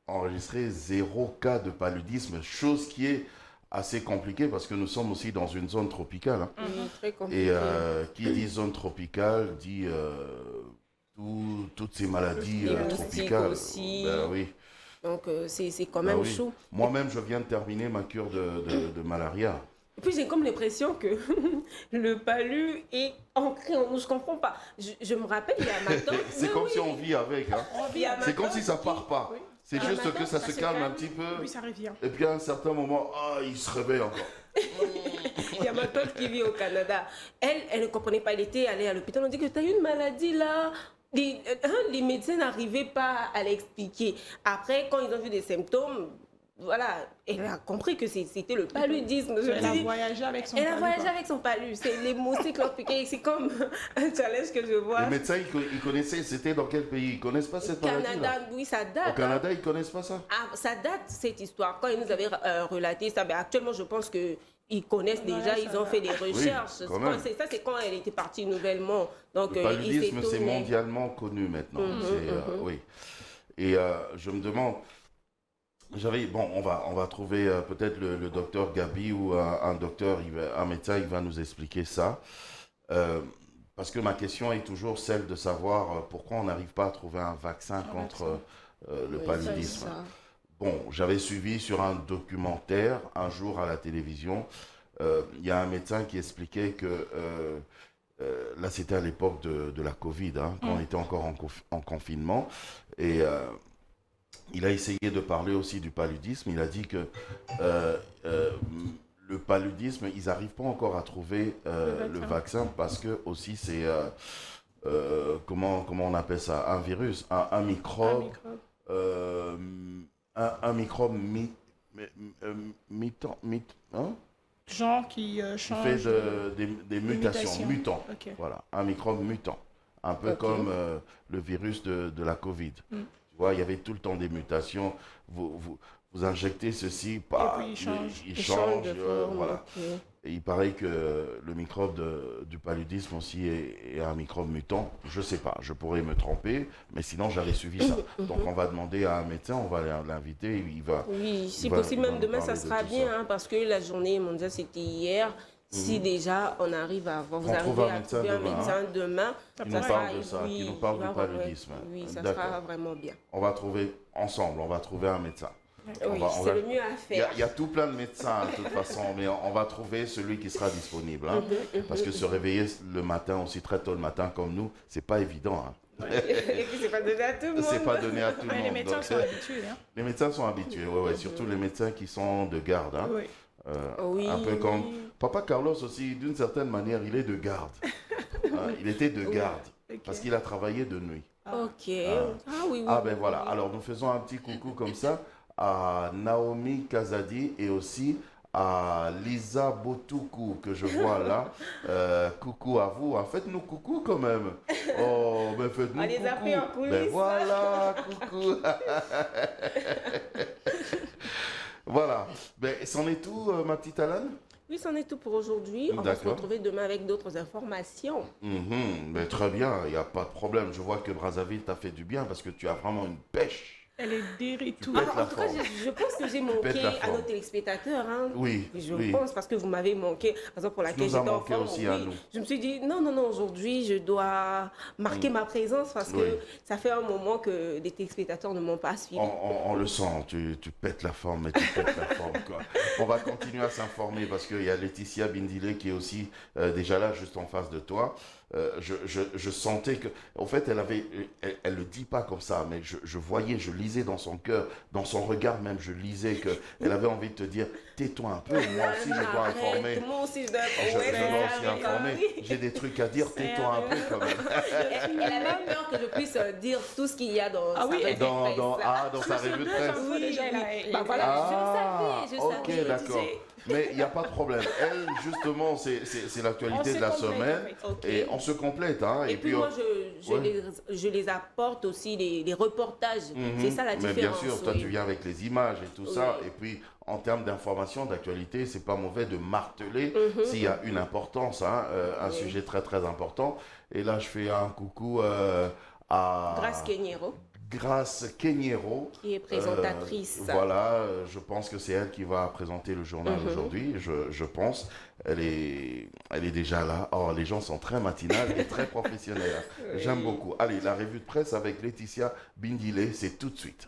enregistrer 0 cas de paludisme, chose qui est assez compliquée parce que nous sommes aussi dans une zone tropicale. Hein. Très compliqué. Et qui dit zone tropicale dit toutes ces maladies Les moustiques tropicales. aussi. Ben oui. Donc, c'est quand Ben même oui. chaud. Moi-même, je viens de terminer ma cure de malaria. Et puis, j'ai comme l'impression que le palu est ancré en nous. Je comprends pas. Je me rappelle, il y a ma tante. C'est Mais comme oui, si on vit avec. Hein. il y a ma C'est comme tante si ça qui- part pas. Oui. C'est Ah, juste maintenant, que ça ça se se calme un calme. petit peu. Puis ça revient. Et puis à un certain moment, il se réveille encore. Il y a ma tante qui vit au Canada. Elle ne comprenait pas. Elle était allée à l'hôpital. On dit que tu as une maladie là. Les médecins n'arrivaient pas à l'expliquer. Après, quand ils ont vu des symptômes, voilà, elle a compris que c'était le paludisme. Je Elle a me dis, voyagé avec son elle a palu, voyagé quoi. avec son palu. C'est les moustiques l'ont piqué. C'est comme un challenge que je vois. Les médecins, ils connaissaient, c'était dans quel pays? Ils connaissent pas cette maladie-là? Canada, oui, ça date. Au Canada, ils connaissent pas ça? Ah, ça date, cette histoire. Quand ils nous avaient relaté ça, ben, actuellement, je pense qu'ils connaissent déjà, Ouais, ils ça ont va. fait des recherches. quand même. C'est quand elle était partie nouvellement. Donc, Le ils paludisme, c'est s'étonnaient. mondialement connu maintenant. Oui. Et je me demande, on va trouver peut-être le docteur Gabi ou un docteur, un médecin, il va nous expliquer ça. Parce que ma question est toujours celle de savoir pourquoi on n'arrive pas à trouver un vaccin contre le Oui, paludisme. ça. Bon, j'avais suivi sur un documentaire un jour à la télévision, il y a un médecin qui expliquait que, là c'était à l'époque de la Covid, hein, quand on était encore en confinement, et il a essayé de parler aussi du paludisme. Il a dit que le paludisme, ils n'arrivent pas encore à trouver le vaccin parce que aussi c'est, comment on appelle ça, un virus, un microbe. Un microbe hein? Genre qui Qui change. fait des mutations, mutant. Ok. Voilà, un microbe mutant. Un peu comme le virus de la Covid. Tu vois, il y avait tout le temps des mutations. Vous injectez ceci, Et puis il change de forme. voilà. Ok. Et il paraît que le microbe du paludisme aussi est un microbe mutant. Je sais pas, je pourrais me tromper, mais sinon j'avais suivi ça. Donc on va demander à un médecin, on va l'inviter, il va... Oui, si il va- possible, il va même nous demain, ça parler de sera tout bien, ça. hein, parce que la journée mondiale, c'était hier. Si déjà on arrive à avoir, vous On trouve arrivez un à médecin trouver un demain, médecin demain, Qui nous ça parle sera- de ça, oui, qui nous parle il du va avoir- paludisme. Oui, ça D'accord. sera vraiment bien. On va trouver ensemble, on va trouver un médecin. Oui, on c'est va- le mieux à faire. Il y a tout plein de médecins de toute façon, mais on va trouver celui qui sera disponible. Hein, parce que se réveiller le matin, aussi très tôt le matin comme nous, c'est pas évident. Hein. Et puis, c'est pas donné à tout le monde. C'est pas donné à tout le Mais monde. les médecins donc, sont habitués. Hein. les médecins sont habitués, ouais, surtout les médecins qui sont de garde. Hein. Oui. Oui. Un peu comme Papa Carlos aussi, d'une certaine manière, il est de garde. Il était de garde Ok. parce qu'il a travaillé de nuit. Ok. Ah oui, oui. Ah ben oui, voilà, oui. alors nous faisons un petit coucou comme ça à Naomi Kazadi et aussi à Lisa Botuku que je vois là. Coucou à vous. Faites-nous coucou quand même. Oh, ben faites-nous On les a pris en coucou. coulisses. Ben voilà, coucou. Voilà. Ben, c'en est tout, ma petite Alan? Oui, c'en est tout pour aujourd'hui. On va se D'accord. retrouver demain avec d'autres informations. Ben, très bien, il n'y a pas de problème. Je vois que Brazzaville t'a fait du bien parce que tu as vraiment une pêche. Elle est déritouée. Pète la En tout cas, forme. je pense que j'ai pètes manqué la à forme. nos téléspectateurs. Hein. Oui, Je oui. pense parce que vous m'avez manqué. Par exemple, pour laquelle nous as j'étais en manqué forme. aussi oui. à nous. Je me suis dit, non, aujourd'hui, je dois marquer ma présence parce que Oui. ça fait un moment que des téléspectateurs ne m'ont pas suivi. On le sent, tu pètes la forme, mais tu pètes la forme. Quoi. On va continuer à s'informer parce qu'il y a Laetitia Bindile qui est aussi déjà là, juste en face de toi. Je sentais que, en fait, elle le dit pas comme ça, mais je voyais, je lisais dans son cœur, dans son regard même, je lisais qu'elle avait envie de te dire, tais-toi un peu, moi aussi je dois Arrête, informer. Moi aussi, je dois Je ouais, dois aussi arrête. informer. J'ai des trucs à dire, tais-toi un peu quand même. Elle avait peur que je puisse dire tout ce qu'il y a dans Ah sa oui, revue de presse. Dans sa revue de presse. fois déjà, elle a- Bah voilà, Ah, je ok, savais. d'accord. Mais il n'y a pas de problème. Elle, justement, c'est l'actualité de la semaine. Ok. Et on se complète. Hein, Et puis moi, ouais. je les apporte aussi les reportages. C'est ça la Mais différence. bien sûr, toi, oui. tu viens avec les images et tout ça. Oui. Et puis, en termes d'information, d'actualité, c'est pas mauvais de marteler s'il y a une importance, hein, un sujet très, très important. Et là, je fais un coucou à Grace Kenyero, Grace Kenyero. qui est présentatrice. Voilà, je pense que c'est elle qui va présenter le journal aujourd'hui, je pense. Elle est déjà là. Oh, les gens sont très matinales et très professionnels. Hein. Oui. J'aime beaucoup. Allez, la revue de presse avec Laetitia Bindile, c'est tout de suite.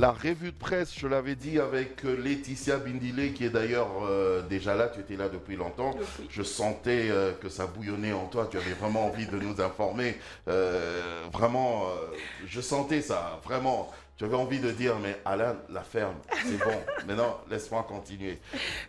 La revue de presse, je l'avais dit, avec Laetitia Bindile, qui est d'ailleurs déjà là, tu étais là depuis longtemps. Depuis. Je sentais que ça bouillonnait en toi, tu avais vraiment envie de nous informer. Vraiment, je sentais ça, vraiment. Tu avais envie de dire, mais Alain, la ferme, c'est bon. Maintenant, laisse-moi continuer.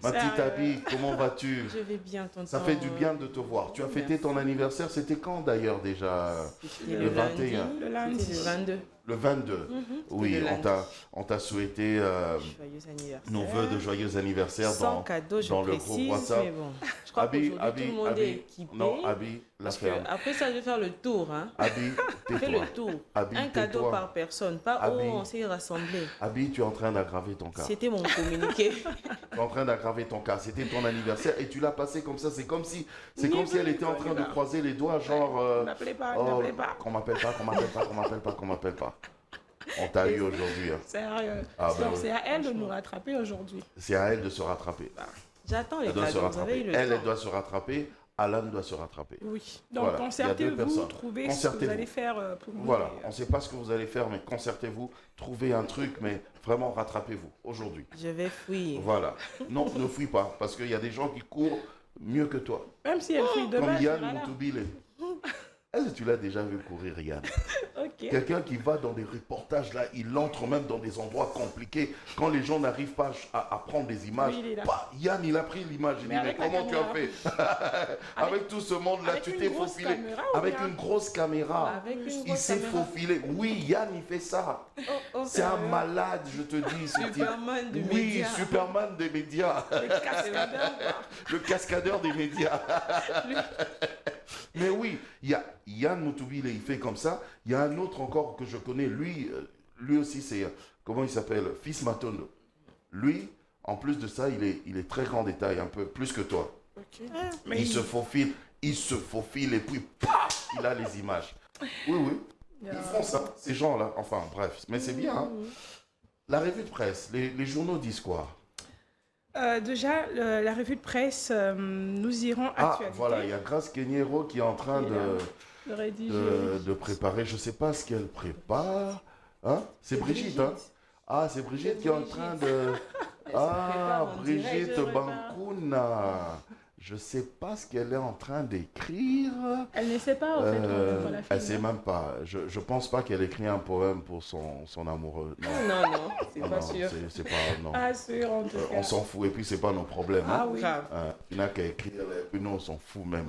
Ma petite Abby, comment vas-tu? Je vais bien, tonton. Ça fait du bien de te voir. Tu as fêté ton anniversaire, c'était quand d'ailleurs déjà? C'était Le 21. Le lundi. C'était le 22. Le 22. Oui, le lundi. on t'a souhaité Joyeux anniversaire. nos voeux de joyeux anniversaire Sans cadeau, je dans le groupe précise, WhatsApp. mais bon. Je crois Abi, qu'aujourd'hui, tout le monde est équipé. non, Abi, la Parce que ferme. après ça, je vais faire le tour. Hein. Abi, Fais tais-toi. le tour. Abi, Un cadeau tais-toi. par personne. Pas Abi. on s'est rassemblés. Abi, tu es en train d'aggraver ton cas. C'était mon communiqué. Tu es en train d'aggraver ton cas. C'était ton anniversaire et tu l'as passé comme ça. C'est comme si elle était en train de croiser les doigts, genre. N'appelez pas, oh, n'appelez pas. qu'on m'appelle pas, qu'on m'appelle pas, qu'on m'appelle pas, qu'on m'appelle pas. On t'a eu aujourd'hui. Hein. Sérieux. Ah, ben Donc oui. c'est à elle de nous rattraper aujourd'hui. C'est à elle de se rattraper. J'attends les Elle doit se cadeaux. Vous avez rattraper. eu le Elle temps. doit se rattraper. Alan doit se rattraper. Oui. Donc Voilà, il y a deux concertez-vous, personnes. trouvez ce que vous Concertez-vous. allez faire pour nous. Voilà, Et, on ne sait pas ce que vous allez faire, mais concertez-vous, trouvez un truc, mais vraiment rattrapez-vous aujourd'hui. Je vais fouiller. Voilà. Non, ne fouille pas, parce qu'il y a des gens qui courent mieux que toi. Même si elle fouille demain, Comme elle Yann sera là. Moutoubilé. Est-ce que tu l'as déjà vu courir, Yann? Ok. Quelqu'un qui va dans des reportages, là, il entre même dans des endroits compliqués. Quand les gens n'arrivent pas à prendre des images, Oui, il est là. bah, Yann, il a pris l'image. Il dit, mais avec la comment tu as caméra. fait? Avec tout ce monde-là, avec tu une t'es grosse faufilé. caméra ou Avec bien une grosse caméra. Avec une Il grosse s'est caméra. faufilé. Oui, Yann, il fait ça. Oh, C'est un malade, je te dis. ce type. Superman de Oui, médias. Superman des médias. Le cascadeur des médias. Mais oui, il y a Yann Moutoubilé, il fait comme ça. Il y a un autre encore que je connais, lui aussi c'est, comment il s'appelle? Fils Matondo. Lui, en plus de ça, il est très grand détail, un peu plus que toi. Ok. Mais Il se faufile et puis paf, il a les images. Oui, ils font ça, ces gens-là. Enfin, bref, mais c'est bien. Hein. La revue de presse, les journaux disent quoi? Déjà, la revue de presse, nous irons Ah, actualité. voilà, il y a Grace Kenyero qui est en train de rédiger. de préparer, je ne sais pas ce qu'elle prépare. Hein? C'est Brigitte, hein? Ah, c'est Brigitte qui est en train de... Ah, prépare en direct, Brigitte je prépare. Bankouna. Je ne sais pas ce qu'elle est en train d'écrire. Elle ne sait pas, en fait, on va la Elle ne filmer. sait même pas. Je ne pense pas qu'elle écrit un poème pour son amoureux. Non, Non, c'est non, pas non, sûr. c'est pas... Non. Pas sûr, en tout cas. On s'en fout et puis c'est pas nos problèmes. Ah Hein? oui. Grave. Il n'y a qu'à écrire et puis nous on s'en fout même.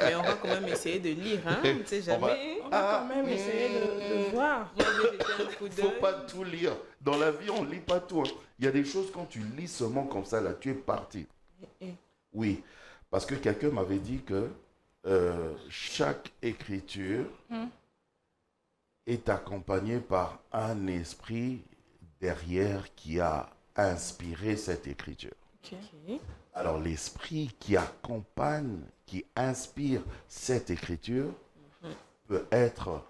Mais on va quand même essayer de lire, hein. On ne sait On va- jamais. On va quand même essayer de voir. Moi, je vais jeter un coup Il ne d'œil. faut pas tout lire. Dans la vie, on ne lit pas tout. Hein. Il y a des choses, quand tu lis seulement comme ça, là, tu es parti. Oui, parce que quelqu'un m'avait dit que chaque écriture est accompagnée par un esprit derrière qui a inspiré cette écriture. Ok. Alors l'esprit qui accompagne, qui inspire cette écriture peut être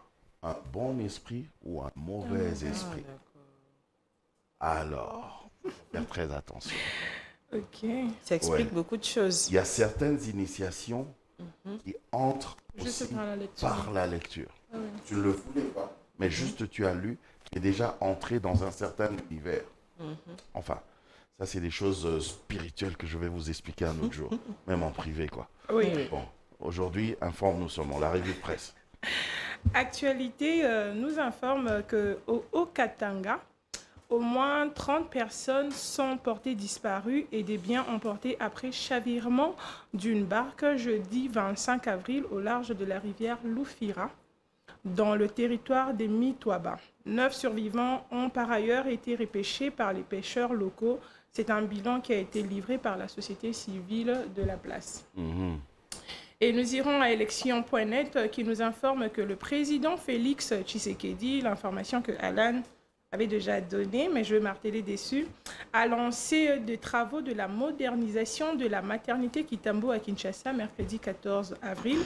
un bon esprit ou un mauvais esprit. Alors, faire très attention. Ok. Ça explique Ouais. beaucoup de choses. Il y a certaines initiations qui entrent Juste aussi par la lecture. par la lecture. Ah oui. Tu ne le voulais pas, mais juste tu as lu, tu es déjà entré dans un certain univers. Enfin, ça c'est des choses spirituelles que je vais vous expliquer un autre jour, même en privé quoi. Oui. Bon, aujourd'hui, informe-nous seulement, la revue de presse. Actualité nous informe qu'au Haut-Katanga, au moins 30 personnes sont portées disparues et des biens emportés après chavirement d'une barque jeudi 25 avril au large de la rivière Loufira, dans le territoire des Mitoaba. 9 survivants ont par ailleurs été repêchés par les pêcheurs locaux. C'est un bilan qui a été livré par la société civile de la place. Et nous irons à élection.net qui nous informe que le président Félix Tshisekedi, l'information que Alan avait déjà donnée, mais je vais marteler dessus, a lancé des travaux de la modernisation de la maternité Kitambo à Kinshasa mercredi 14 avril,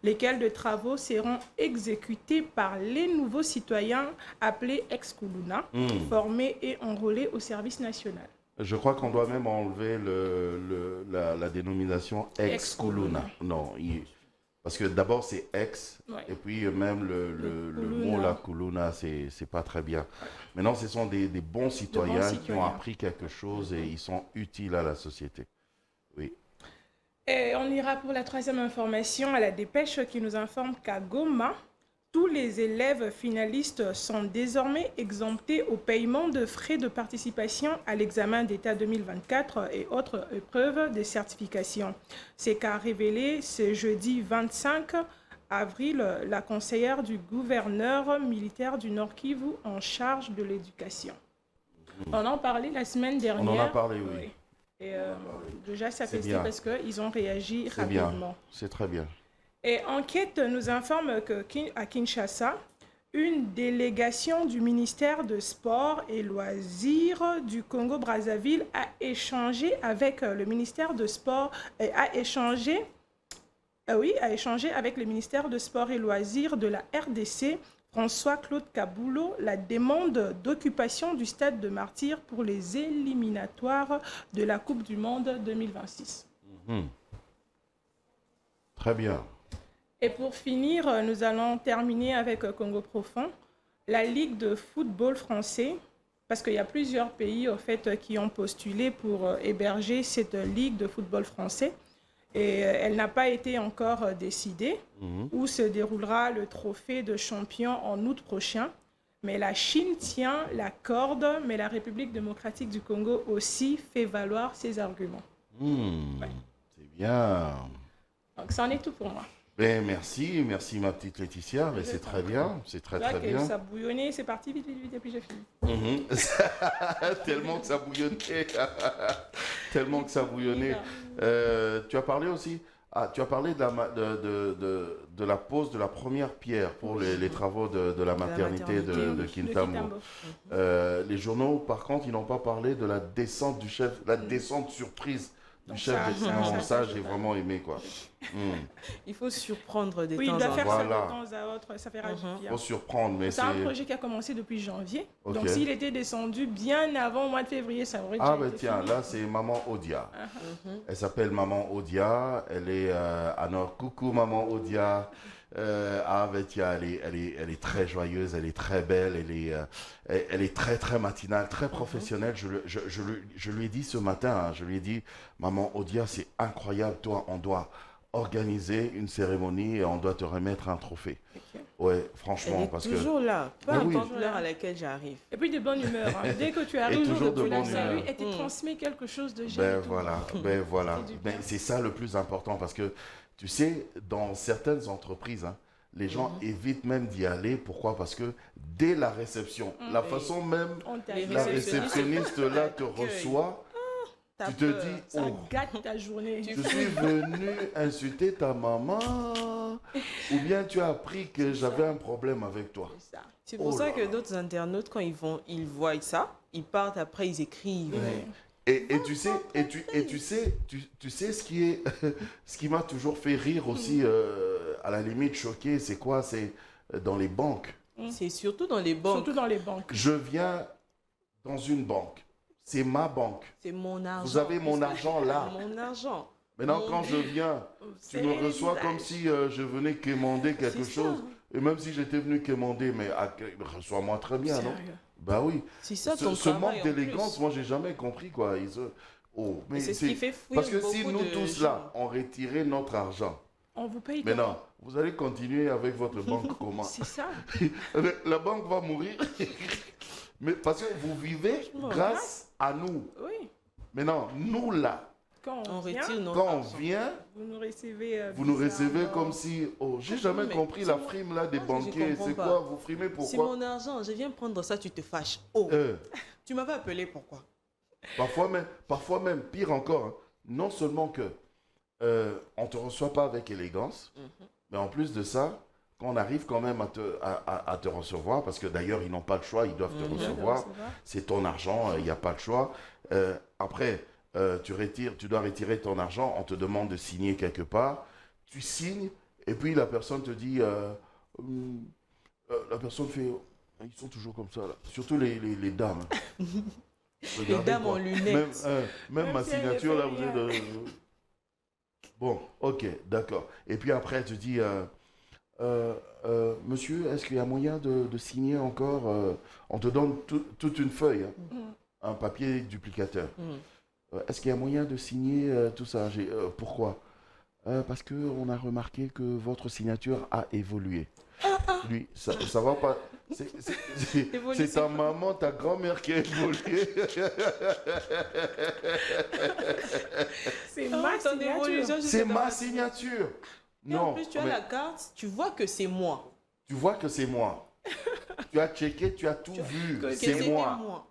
lesquels de travaux seront exécutés par les nouveaux citoyens appelés ex-Kuluna, formés et enrôlés au service national. Je crois qu'on doit même enlever la dénomination ex-Kuluna. Non, parce que d'abord c'est ex, et puis même le mot la Kuluna, c'est pas très bien. Maintenant, ce sont des bons citoyens qui ont appris quelque chose et ils sont utiles à la société. Oui. Et on ira pour la troisième information à la dépêche qui nous informe qu'à Goma, tous les élèves finalistes sont désormais exemptés au paiement de frais de participation à l'examen d'État 2024 et autres épreuves de certification. C'est qu'a révélé ce jeudi 25 avril la conseillère du gouverneur militaire du Nord Kivu en charge de l'éducation. On en parlait la semaine dernière. On en a parlé, oui. Et déjà, ça fait parce qu'ils ont réagi rapidement. C'est très bien. Et enquête nous informe qu'à Kinshasa, une délégation du ministère de Sport et Loisirs du Congo-Brazzaville a échangé avec le ministère de Sport et a échangé avec le ministère de Sport et Loisirs de la RDC, François-Claude Kaboulot, la demande d'occupation du stade de Martyrs pour les éliminatoires de la Coupe du Monde 2026. Très bien. Et pour finir, nous allons terminer avec Congo Profond, la Ligue de football français, parce qu'il y a plusieurs pays au fait, qui ont postulé pour héberger cette Ligue de football français. Et elle n'a pas été encore décidée, où se déroulera le trophée de champion en août prochain. Mais la Chine tient la corde, mais la République démocratique du Congo aussi fait valoir ses arguments. C'est bien. Donc, c'en est tout pour moi. Ben, merci ma petite Laetitia, mais c'est très bien, c'est très bien. Ça bouillonnait, c'est parti vite, et puis j'ai fini. Tellement que ça bouillonnait, tellement que ça bouillonnait. Tu as parlé aussi, tu as parlé de la pose de la première pierre pour les travaux de la maternité de Kintambo. Les journaux, par contre, ils n'ont pas parlé de la descente du chef, la descente surprise. Ça, j'ai vraiment aimé, quoi. Il faut surprendre de temps en temps. Oui, il doit faire ça de temps à autre, ça fait du bien. Il faut surprendre, mais c'est un projet qui a commencé depuis janvier. Donc, s'il était descendu bien avant le mois de février, ça aurait déjà été tiens, fini. là, c'est Maman Odia. Elle s'appelle Maman Odia. Elle est à Nord. Coucou, Maman Odia. Elle est très joyeuse, elle est très belle, elle est très très matinale, très professionnelle. Je lui ai dit ce matin, je lui ai dit, Maman Odia, c'est incroyable, toi, on doit organiser une cérémonie et on doit te remettre un trophée. Ouais, franchement, parce que toujours là, peu importe l'heure à laquelle j'arrive. Et puis de bonne humeur. Dès que tu arrives, toujours de la salue et tu transmets quelque chose de génial. Ben voilà. C'est ça le plus important parce que tu sais, dans certaines entreprises, les gens évitent même d'y aller. Pourquoi? Parce que dès la réception, la façon même la réceptionniste là te reçoit, tu te dis, ça gâte ta journée. Je suis venu insulter ta maman, ou bien tu as appris que j'avais un problème avec toi. C'est pour ça que d'autres internautes, quand ils voient ça, ils partent après, ils écrivent. Et tu sais ce qui m'a toujours fait rire aussi, à la limite choqué, c'est quoi? C'est dans les banques. C'est surtout dans les banques. Surtout dans les banques. Je viens dans une banque. C'est ma banque. C'est mon argent. Vous avez mon argent là. Mon argent. Maintenant, quand je viens, tu me reçois comme si je venais quémander quelque chose. Et même si j'étais venu quémander, mais reçois-moi très bien, non? Bah oui. C'est ça, ce manque d'élégance, moi, j'ai jamais compris, quoi. Mais c'est ce qui fait fuir. Parce que si nous tous là, on retirait notre argent, on vous paye. Maintenant, vous allez continuer avec votre banque comment? C'est ça. La banque va mourir. Mais parce que vous vivez grâce à nous. Oui. Maintenant, nous là, Quand On on vient, retire notre Quand on argent. vient, vous nous recevez vous nous recevez bizarrement. comme si... Oh, j'ai jamais mais compris c'est la mon- frime là des Moi, je banquiers. comprends C'est pas. quoi? Vous frimez C'est pourquoi? mon argent, je viens prendre ça, tu te fâches. Oh, tu m'avais appelé pourquoi? Parfois même, pire encore, hein, non seulement que on ne te reçoit pas avec élégance, mais en plus de ça, quand on arrive quand même à te recevoir, parce que d'ailleurs ils n'ont pas le choix, ils doivent te recevoir, c'est ton argent, il n'y a pas le choix. Après, tu dois retirer ton argent, on te demande de signer quelque part, tu signes, et puis la personne te dit, la personne fait, ils sont toujours comme ça, là. Surtout les dames. Hein. Les Regardez, dames quoi. en lunettes. Même ma si elle signature, ne là, fait vous êtes... rien. Bon, ok, d'accord. Et puis après, elle te dit, monsieur, est-ce qu'il y a moyen de signer encore on te donne toute une feuille, hein, un papier duplicateur. Est-ce qu'il y a moyen de signer tout ça? Pourquoi? Parce qu'on a remarqué que votre signature a évolué. Lui, ça va pas. C'est ta maman, ta grand-mère qui a évolué. C'est ma signature. C'est ma signature. Et en Non, plus, tu as mais la carte, tu vois que c'est moi. tu vois que c'est moi. Tu as checké, tu as tout vu. Que C'est c'était moi.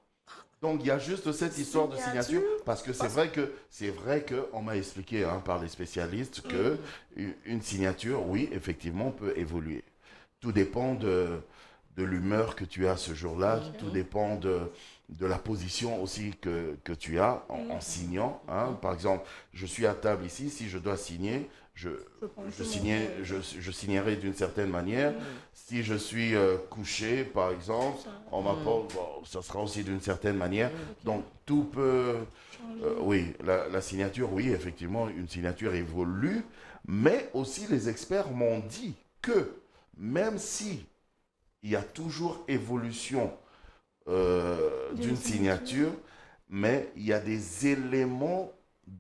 Donc il y a juste cette histoire de signature parce que c'est vrai que on m'a expliqué hein, par les spécialistes que une signature, oui, effectivement, peut évoluer. Tout dépend de l'humeur que tu as ce jour-là, tout dépend de la position aussi que tu as en signant. Hein. Par exemple, je suis à table ici, si je dois signer, je signerai d'une certaine manière. Si je suis couché, par exemple, on m'apporte, bon, ça sera aussi d'une certaine manière. Donc, tout peut... oui, la signature, oui, effectivement, une signature évolue. Mais aussi, les experts m'ont dit que même si il y a toujours évolution d'une signature, mais il y a des éléments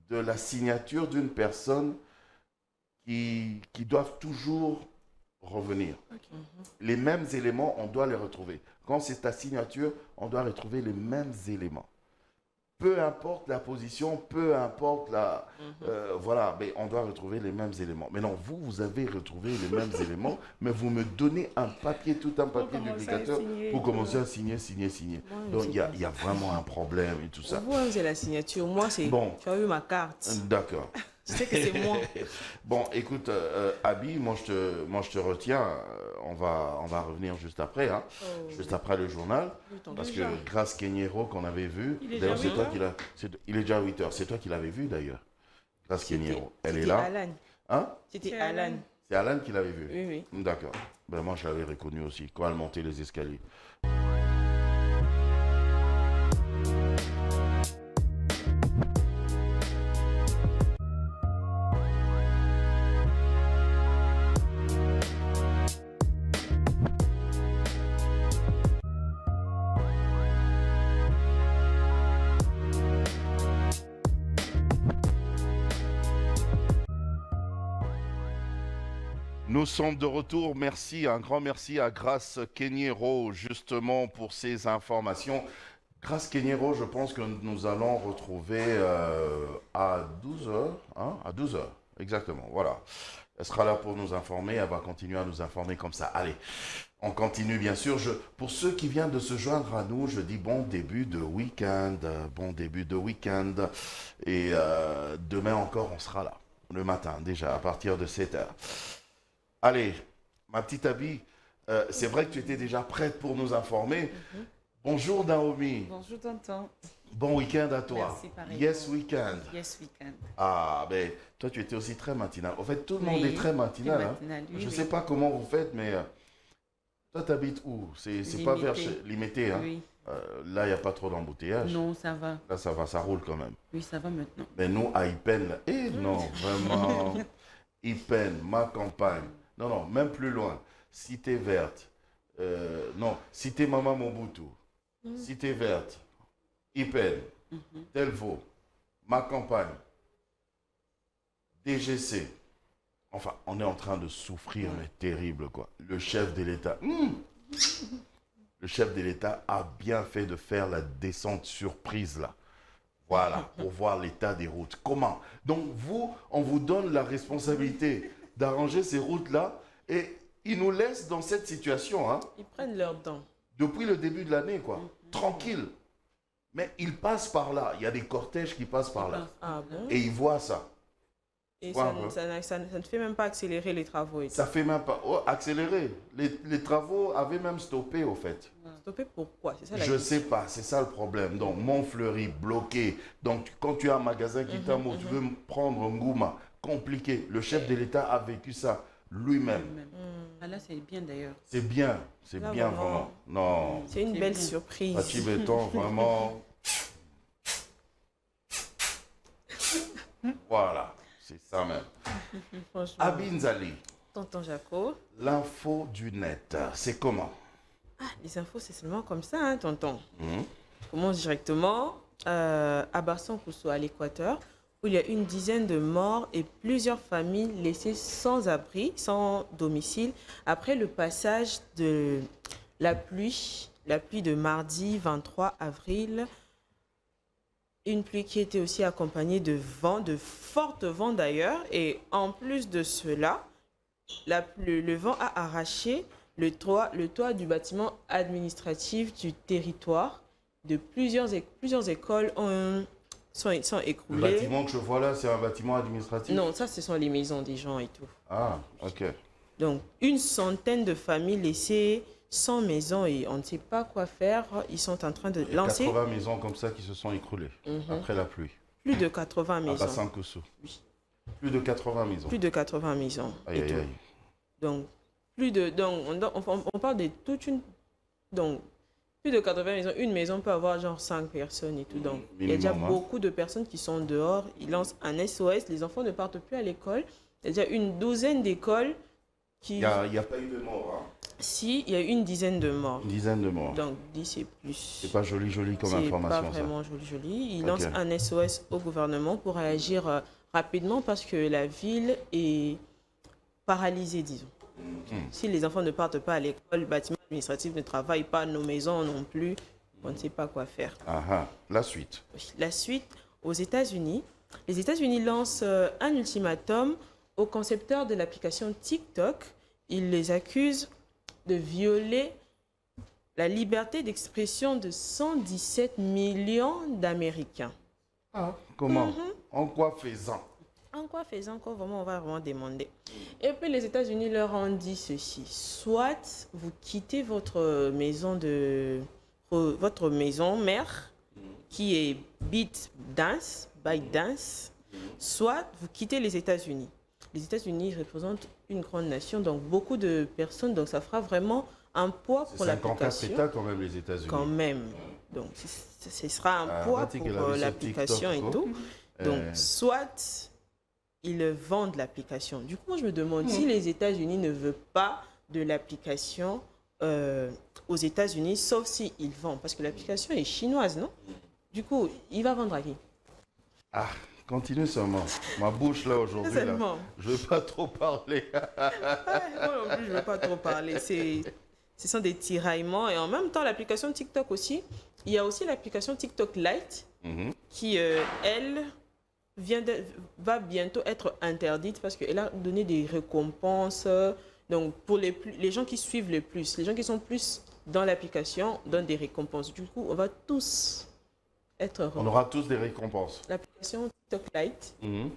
de la signature d'une personne qui doivent toujours revenir. Les mêmes éléments, on doit les retrouver. Quand c'est ta signature, on doit retrouver les mêmes éléments. Peu importe la position, peu importe la... voilà, mais on doit retrouver les mêmes éléments. Mais non, vous avez retrouvé les mêmes éléments, mais vous me donnez un papier, tout un papier duplicateur pour commencer à signer. Ouais, Donc, il y a vraiment un problème et tout ça. Vous, c'est la signature. Moi, c'est... Bon. Tu as eu ma carte. D'accord. Je sais que c'est moi. Bon, écoute, Abby, moi je te retiens. On va revenir juste après, hein, juste après le journal. Parce que Grace Kenyero qu'on avait vu, d'ailleurs c'est toi qui l'as... Il est déjà 8 heures, c'est toi qui l'avais vu d'ailleurs. Grace Kenyero, elle est là. Alan. Hein? C'était Alan. C'est Alan qui l'avait vu? Oui, oui. D'accord. Ben, moi je l'avais reconnu aussi, quand elle montait les escaliers. Nous sommes de retour. Merci, un grand merci à Grace Kenyero justement pour ces informations. Grace Kenyero, je pense que nous allons retrouver à 12h. Hein, à 12h, exactement. Voilà. Elle sera là pour nous informer. Elle va continuer à nous informer comme ça. Allez, on continue bien sûr. Pour ceux qui viennent de se joindre à nous, je dis bon début de week-end. Bon début de week-end. Et demain encore, on sera là. Le matin déjà, à partir de 7h. Allez, ma petite Abby, c'est vrai que tu étais déjà prête pour nous informer. Bonjour Naomi. Bonjour tonton. Bon week-end à toi. Merci, pareil. Yes weekend. Yes weekend. Ah, ben toi tu étais aussi très matinal. En fait, tout le monde Oui, est très matinal. Hein. matinal, oui, Je ne oui. sais pas comment vous faites, mais toi tu habites où? C'est pas vers Limité. Hein? Oui. Là, il n'y a pas trop d'embouteillage. Non, ça va. Là, ça va, ça roule quand même. Oui, ça va maintenant. Mais nous, à Ipen, là, non, vraiment, Ipen, ma campagne. Non, même plus loin. Cité verte. Non, Cité Maman Mobutu. Cité verte. Ipen. Delvaux. Ma campagne. DGC. Enfin, on est en train de souffrir, mais terrible, quoi. Le chef de l'État. Le chef de l'État a bien fait de faire la descente surprise, là. Voilà, pour voir l'état des routes. Comment? Donc vous, on vous donne la responsabilité d'arranger ces routes-là et ils nous laissent dans cette situation, hein, Ils prennent leur temps. depuis le début de l'année, quoi. Tranquille. Mais ils passent par là. Il y a des cortèges qui passent par là. Ah bon? Et ils voient ça. Et Ouais, ça ne fait même pas accélérer les travaux. Et Ça fait même pas... Oh, accélérer. Les travaux avaient même stoppé, au fait. Stoppé pourquoi? C'est ça la Je question. sais pas, c'est ça le problème. Donc, Montfleury, bloqué. Donc, quand tu as un magasin qui t'amour, tu veux prendre un Ngouma, compliqué. Le chef de l'État a vécu ça lui-même. Ah, là, c'est bien d'ailleurs. C'est bien Là, vraiment. vraiment. Non, C'est une C'est belle bien. surprise. Fatih Béton, vraiment. Voilà, c'est ça même. Franchement. Abinzali, Tonton Jaco. l'info du net, c'est comment? Les infos, c'est seulement comme ça, hein, tonton. Mhm. Je commence directement à Barsan-Kousso, à l'Équateur, où il y a une dizaine de morts et plusieurs familles laissées sans abri, sans domicile, après le passage de la pluie de mardi 23 avril. Une pluie qui était aussi accompagnée de vent, de fortes vents d'ailleurs. Et en plus de cela, le vent a arraché le toit du bâtiment administratif du territoire. De plusieurs écoles sont Le écroulées. bâtiment que je vois là, c'est un bâtiment administratif? Non, ça, ce sont les maisons des gens et tout. Ah, ok. Donc, une centaine de familles laissées sans maison et on ne sait pas quoi faire. Ils sont en train de Il y a lancer 80 maisons comme ça qui se sont écroulées après la pluie. plus de 80 À maisons. Bassan-Kousso. Oui. Plus de 80 maisons. Plus de 80 maisons. Aïe, et aïe, tout. aïe. Donc, on parle de toute une... Donc, plus de 80 maisons. Une maison peut avoir genre 5 personnes et tout. Donc, il y a déjà Minimum, hein. beaucoup de personnes qui sont dehors. Ils lancent un SOS. Les enfants ne partent plus à l'école. Il y a déjà une douzaine d'écoles qui... Il n'y a pas eu de mort, hein? Si, il y a une dizaine de morts. Une dizaine de morts. Donc, 10 et plus. C'est pas joli comme C'est information, pas ça. vraiment joli. Il Ok. lance un SOS au gouvernement pour réagir rapidement parce que la ville est paralysée, disons. Si les enfants ne partent pas à l'école, le bâtiment administratif ne travaille pas, nos maisons non plus, on ne sait pas quoi faire. Ah ah, la suite. La suite, aux États-Unis, les États-Unis lancent un ultimatum aux concepteurs de l'application TikTok. Ils les accusent de violer la liberté d'expression de 117 millions d'Américains. Comment? En quoi faisant? En quoi faisant qu'on on va vraiment demander. Et puis les États-Unis leur ont dit ceci: soit vous quittez votre maison mère qui est ByteDance, soit vous quittez les États-Unis. Les États-Unis représentent une grande nation, donc beaucoup de personnes, donc ça fera vraiment un poids C'est pour 54 l'application. États quand même, les États-Unis. Quand même. Donc ce sera un Ah, poids Vati pour qu'elle a vu sur l'application et TikTok, tout. Donc Euh. soit ils vendent l'application. Du coup, moi, je me demande si les États-Unis ne veulent pas de l'application aux États-Unis, sauf s'ils vendent. Parce que l'application est chinoise, non? Du coup, il va vendre à qui? Ah, continue seulement. Ma bouche là aujourd'hui, là, Seulement. je veux pas trop parler. Moi non plus, je ne veux pas trop parler. Ce sont des tiraillements. Et en même temps, l'application TikTok aussi. Il y a aussi l'application TikTok Lite Mhm. qui, elle, va bientôt être interdite parce qu'elle a donné des récompenses. Donc, pour les gens qui suivent le plus, les gens qui sont plus dans l'application donnent des récompenses. Du coup, on va tous être... On aura tous des récompenses. L'application TikTok Lite. Mhm.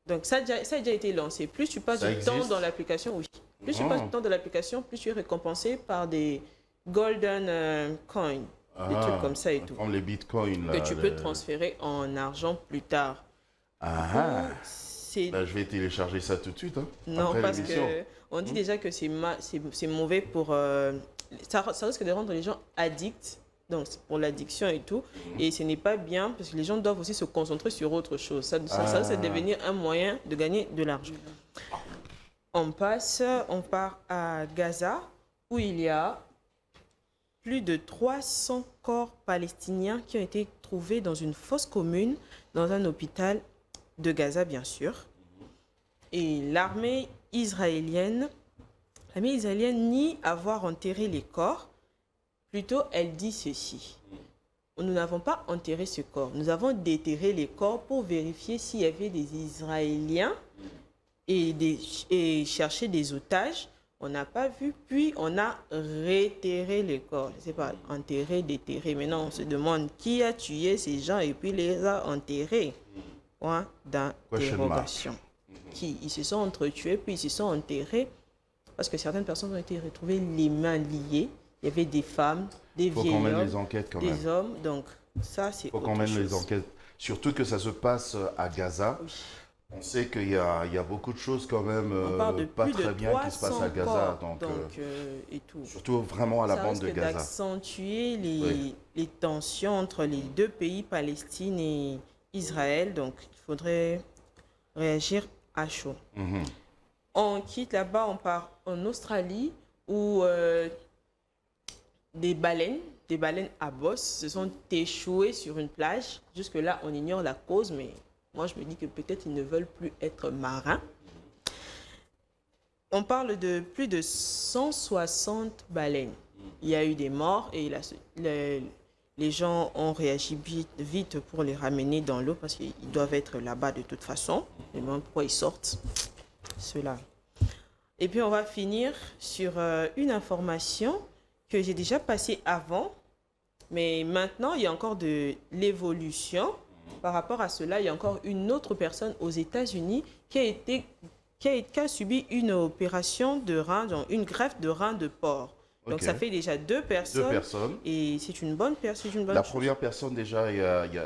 Donc, ça a déjà été lancé. Plus tu passes Ça du temps existe? dans l'application, oui. Plus tu Ah. passes du temps dans l'application, plus tu es récompensé par des golden coins, des trucs comme ça et tout. Comme les bitcoins. Là, Que tu peux transférer en argent plus tard. Ah ah. C'est... Bah, je vais télécharger ça tout de suite. Hein, Non, après parce l'émission. que on dit déjà que c'est mauvais pour... ça risque de rendre les gens addicts, donc c'est pour l'addiction et tout. Et ce n'est pas bien parce que les gens doivent aussi se concentrer sur autre chose. Ça risque de devenir un moyen de gagner de l'argent. On part à Gaza où il y a plus de 300 corps palestiniens qui ont été trouvés dans une fosse commune dans un hôpital de Gaza, bien sûr. Et l'armée israélienne nie avoir enterré les corps. Plutôt, elle dit ceci. nous n'avons pas enterré ce corps. Nous avons déterré les corps pour vérifier s'il y avait des Israéliens et chercher des otages. On n'a pas vu, puis on a réterré les corps. Je ne sais pas, enterré, déterré. Maintenant, on se demande qui a tué ces gens et puis les a enterrés. Point d'interrogation. Qui? Ils se sont entretués, puis ils se sont enterrés parce que certaines personnes ont été retrouvées les mains liées. Il y avait des femmes, des vieillards, faut qu'on mène les enquêtes quand même. Des hommes. Donc, ça, c'est autre chose. Faut qu'on mène les enquêtes. Surtout que ça se passe à Gaza. Oui. On sait qu'il y a beaucoup de choses quand même pas très bien qui se passent à Gaza. Et tout. Surtout vraiment à la bande de Gaza. Ça risque d'accentuer les tensions entre les deux pays, Palestine et Israël. Donc, il faudrait réagir à chaud. On quitte là-bas, on part en Australie où des baleines à bosse se sont échouées sur une plage. Jusque-là, on ignore la cause, mais moi, je me dis que peut-être ils ne veulent plus être marins. On parle de plus de 160 baleines. Il y a eu des morts et les gens ont réagi vite pour les ramener dans l'eau parce qu'ils doivent être là-bas de toute façon. Et même pourquoi ils sortent, ceux-là. Et puis, on va finir sur une information que j'ai déjà passée avant. Mais maintenant, il y a encore de l'évolution. Par rapport à cela, il y a encore une autre personne aux États-Unis qui a subi une opération de rein, donc une greffe de rein de porc. Donc, ça fait déjà deux personnes. Et c'est une bonne personne. La première personne, déjà,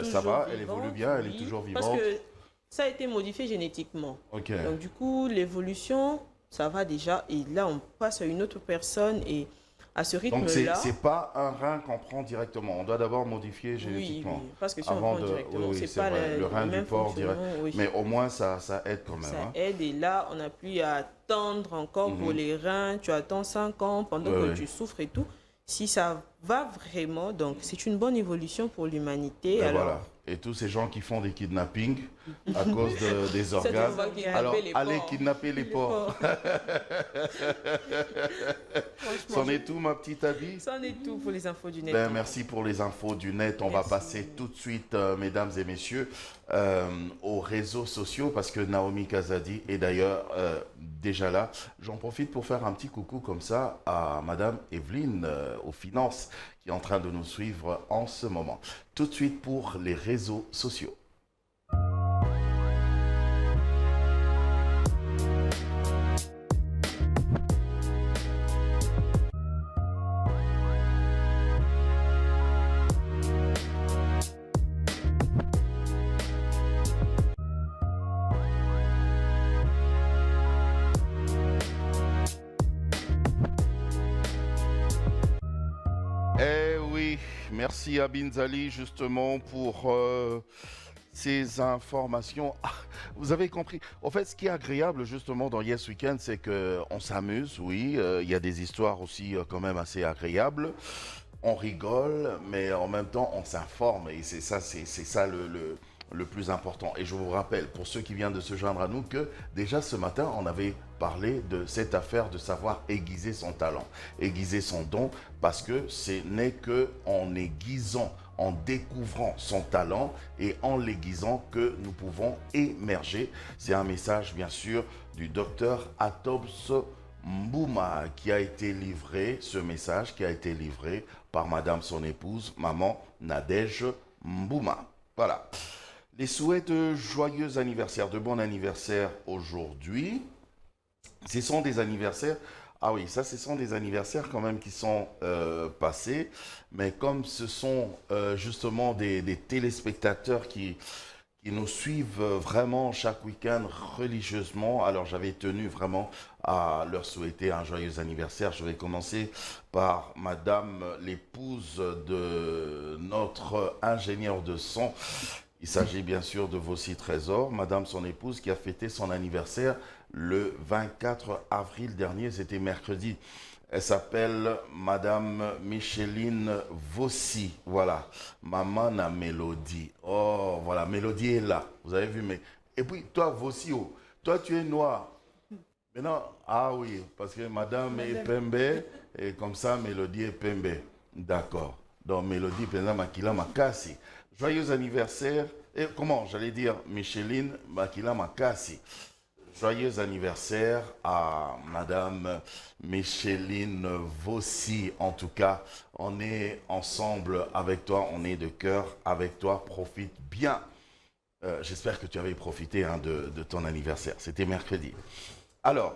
ça va, elle évolue bien, elle est toujours vivante. Parce que ça a été modifié génétiquement. Donc, du coup, l'évolution, ça va déjà. Et là, on passe à une autre personne et à ce rythme-là. Donc, c'est pas un rein qu'on prend directement. On doit d'abord modifier génétiquement. Oui, parce que si on prend directement, c'est pas le rein du porc direct. Mais au moins, ça aide quand même. Ça aide. Et là, on n'a plus à attendre encore pour les reins. Tu attends 5 ans pendant que tu souffres et tout. Si ça va vraiment, donc c'est une bonne évolution pour l'humanité. Alors... Voilà. Et tous ces gens qui font des kidnappings à cause des organes. Alors, allez kidnapper les porcs. C'en est tout, ma petite Abby? C'en est tout pour les infos du net. Merci pour les infos du net. On va passer tout de suite, mesdames et messieurs, aux réseaux sociaux parce que Naomi Kazadi est d'ailleurs déjà là. J'en profite pour faire un petit coucou comme ça à madame Evelyne aux finances qui est en train de nous suivre en ce moment. Tout de suite pour les réseaux sociaux. Merci à Binzali justement pour ces informations. Ah, vous avez compris. En fait, ce qui est agréable justement dans Yes Weekend, c'est qu'on s'amuse, oui. Il y a des histoires aussi quand même assez agréables. On rigole, mais en même temps, on s'informe. Et c'est ça le plus important. Et je vous rappelle, pour ceux qui viennent de se joindre à nous, que déjà ce matin, on avait parlé de cette affaire de savoir aiguiser son talent, aiguiser son don, parce que ce n'est qu'en aiguisant, en découvrant son talent et en l'aiguisant que nous pouvons émerger. C'est un message, bien sûr, du docteur Atobs Mbouma qui a été livré, ce message qui a été livré par madame son épouse, maman Nadège Mbouma. Voilà. Les souhaits de joyeux anniversaire, de bon anniversaire aujourd'hui. Ce sont des anniversaires, ah oui, ça ce sont des anniversaires quand même qui sont passés, mais comme ce sont justement des téléspectateurs qui nous suivent vraiment chaque week-end religieusement, alors j'avais tenu vraiment à leur souhaiter un joyeux anniversaire. Je vais commencer par madame l'épouse de notre ingénieur de son. Il s'agit bien sûr de Vossi Trésor, madame son épouse qui a fêté son anniversaire le 24 avril dernier, c'était mercredi. Elle s'appelle madame Micheline Vossi, voilà. Maman na Mélodie. Oh, voilà, Mélodie est là, vous avez vu. Mais... Et puis toi, Vossi, oh, toi tu es noir. Maintenant, ah oui, parce que madame est Pembe, et comme ça, Mélodie est Pembe. D'accord. dans Mélodie Pena Makila Makasi. Joyeux anniversaire. Et comment j'allais dire Micheline Makila Makasi. Joyeux anniversaire à Madame Micheline Vossi. En tout cas, on est ensemble avec toi, on est de cœur avec toi. Profite bien. J'espère que tu avais profité de ton anniversaire. C'était mercredi. Alors,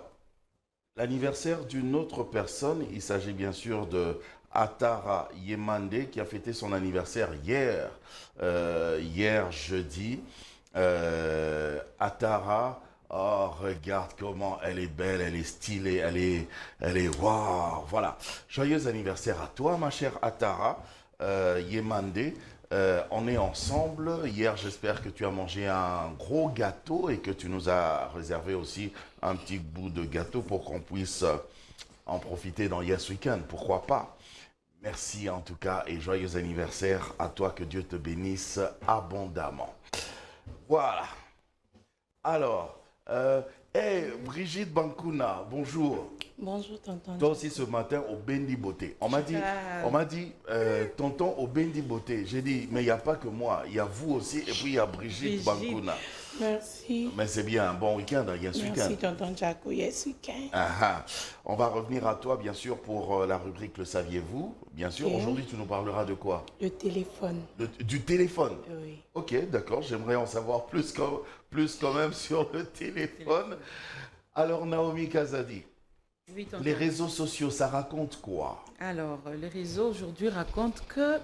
l'anniversaire d'une autre personne, il s'agit bien sûr de Atara Yemande qui a fêté son anniversaire hier, jeudi. Atara, oh, regarde comment elle est belle, elle est stylée, elle est waouh, voilà. Joyeux anniversaire à toi, ma chère Atara Yemande. On est ensemble. Hier, j'espère que tu as mangé un gros gâteau et que tu nous as réservé aussi un petit bout de gâteau pour qu'on puisse en profiter dans Yes Weekend. Pourquoi pas? Merci en tout cas et joyeux anniversaire à toi. Que Dieu te bénisse abondamment. Voilà. Alors, Brigitte Bankuna, bonjour. Bonjour, tonton. Toi aussi ce matin au Bendi Beauté. On m'a dit, tonton au Bendi Beauté. J'ai dit, mais il n'y a pas que moi, il y a vous aussi et puis il y a Brigitte Bankuna. Merci. Mais c'est bien, un bon week-end, Yes Weekend. Merci, tonton Jaco, Yes Weekend. On va revenir à toi, bien sûr, pour la rubrique Le saviez-vous. Bien sûr, Okay. Aujourd'hui, tu nous parleras de quoi? Le téléphone. Du téléphone. Oui. Ok, d'accord, j'aimerais en savoir plus quand même sur le téléphone. Alors, Naomi Kazadi. Oui, tonton. Les réseaux sociaux, ça raconte quoi? Alors, les réseaux aujourd'hui racontent que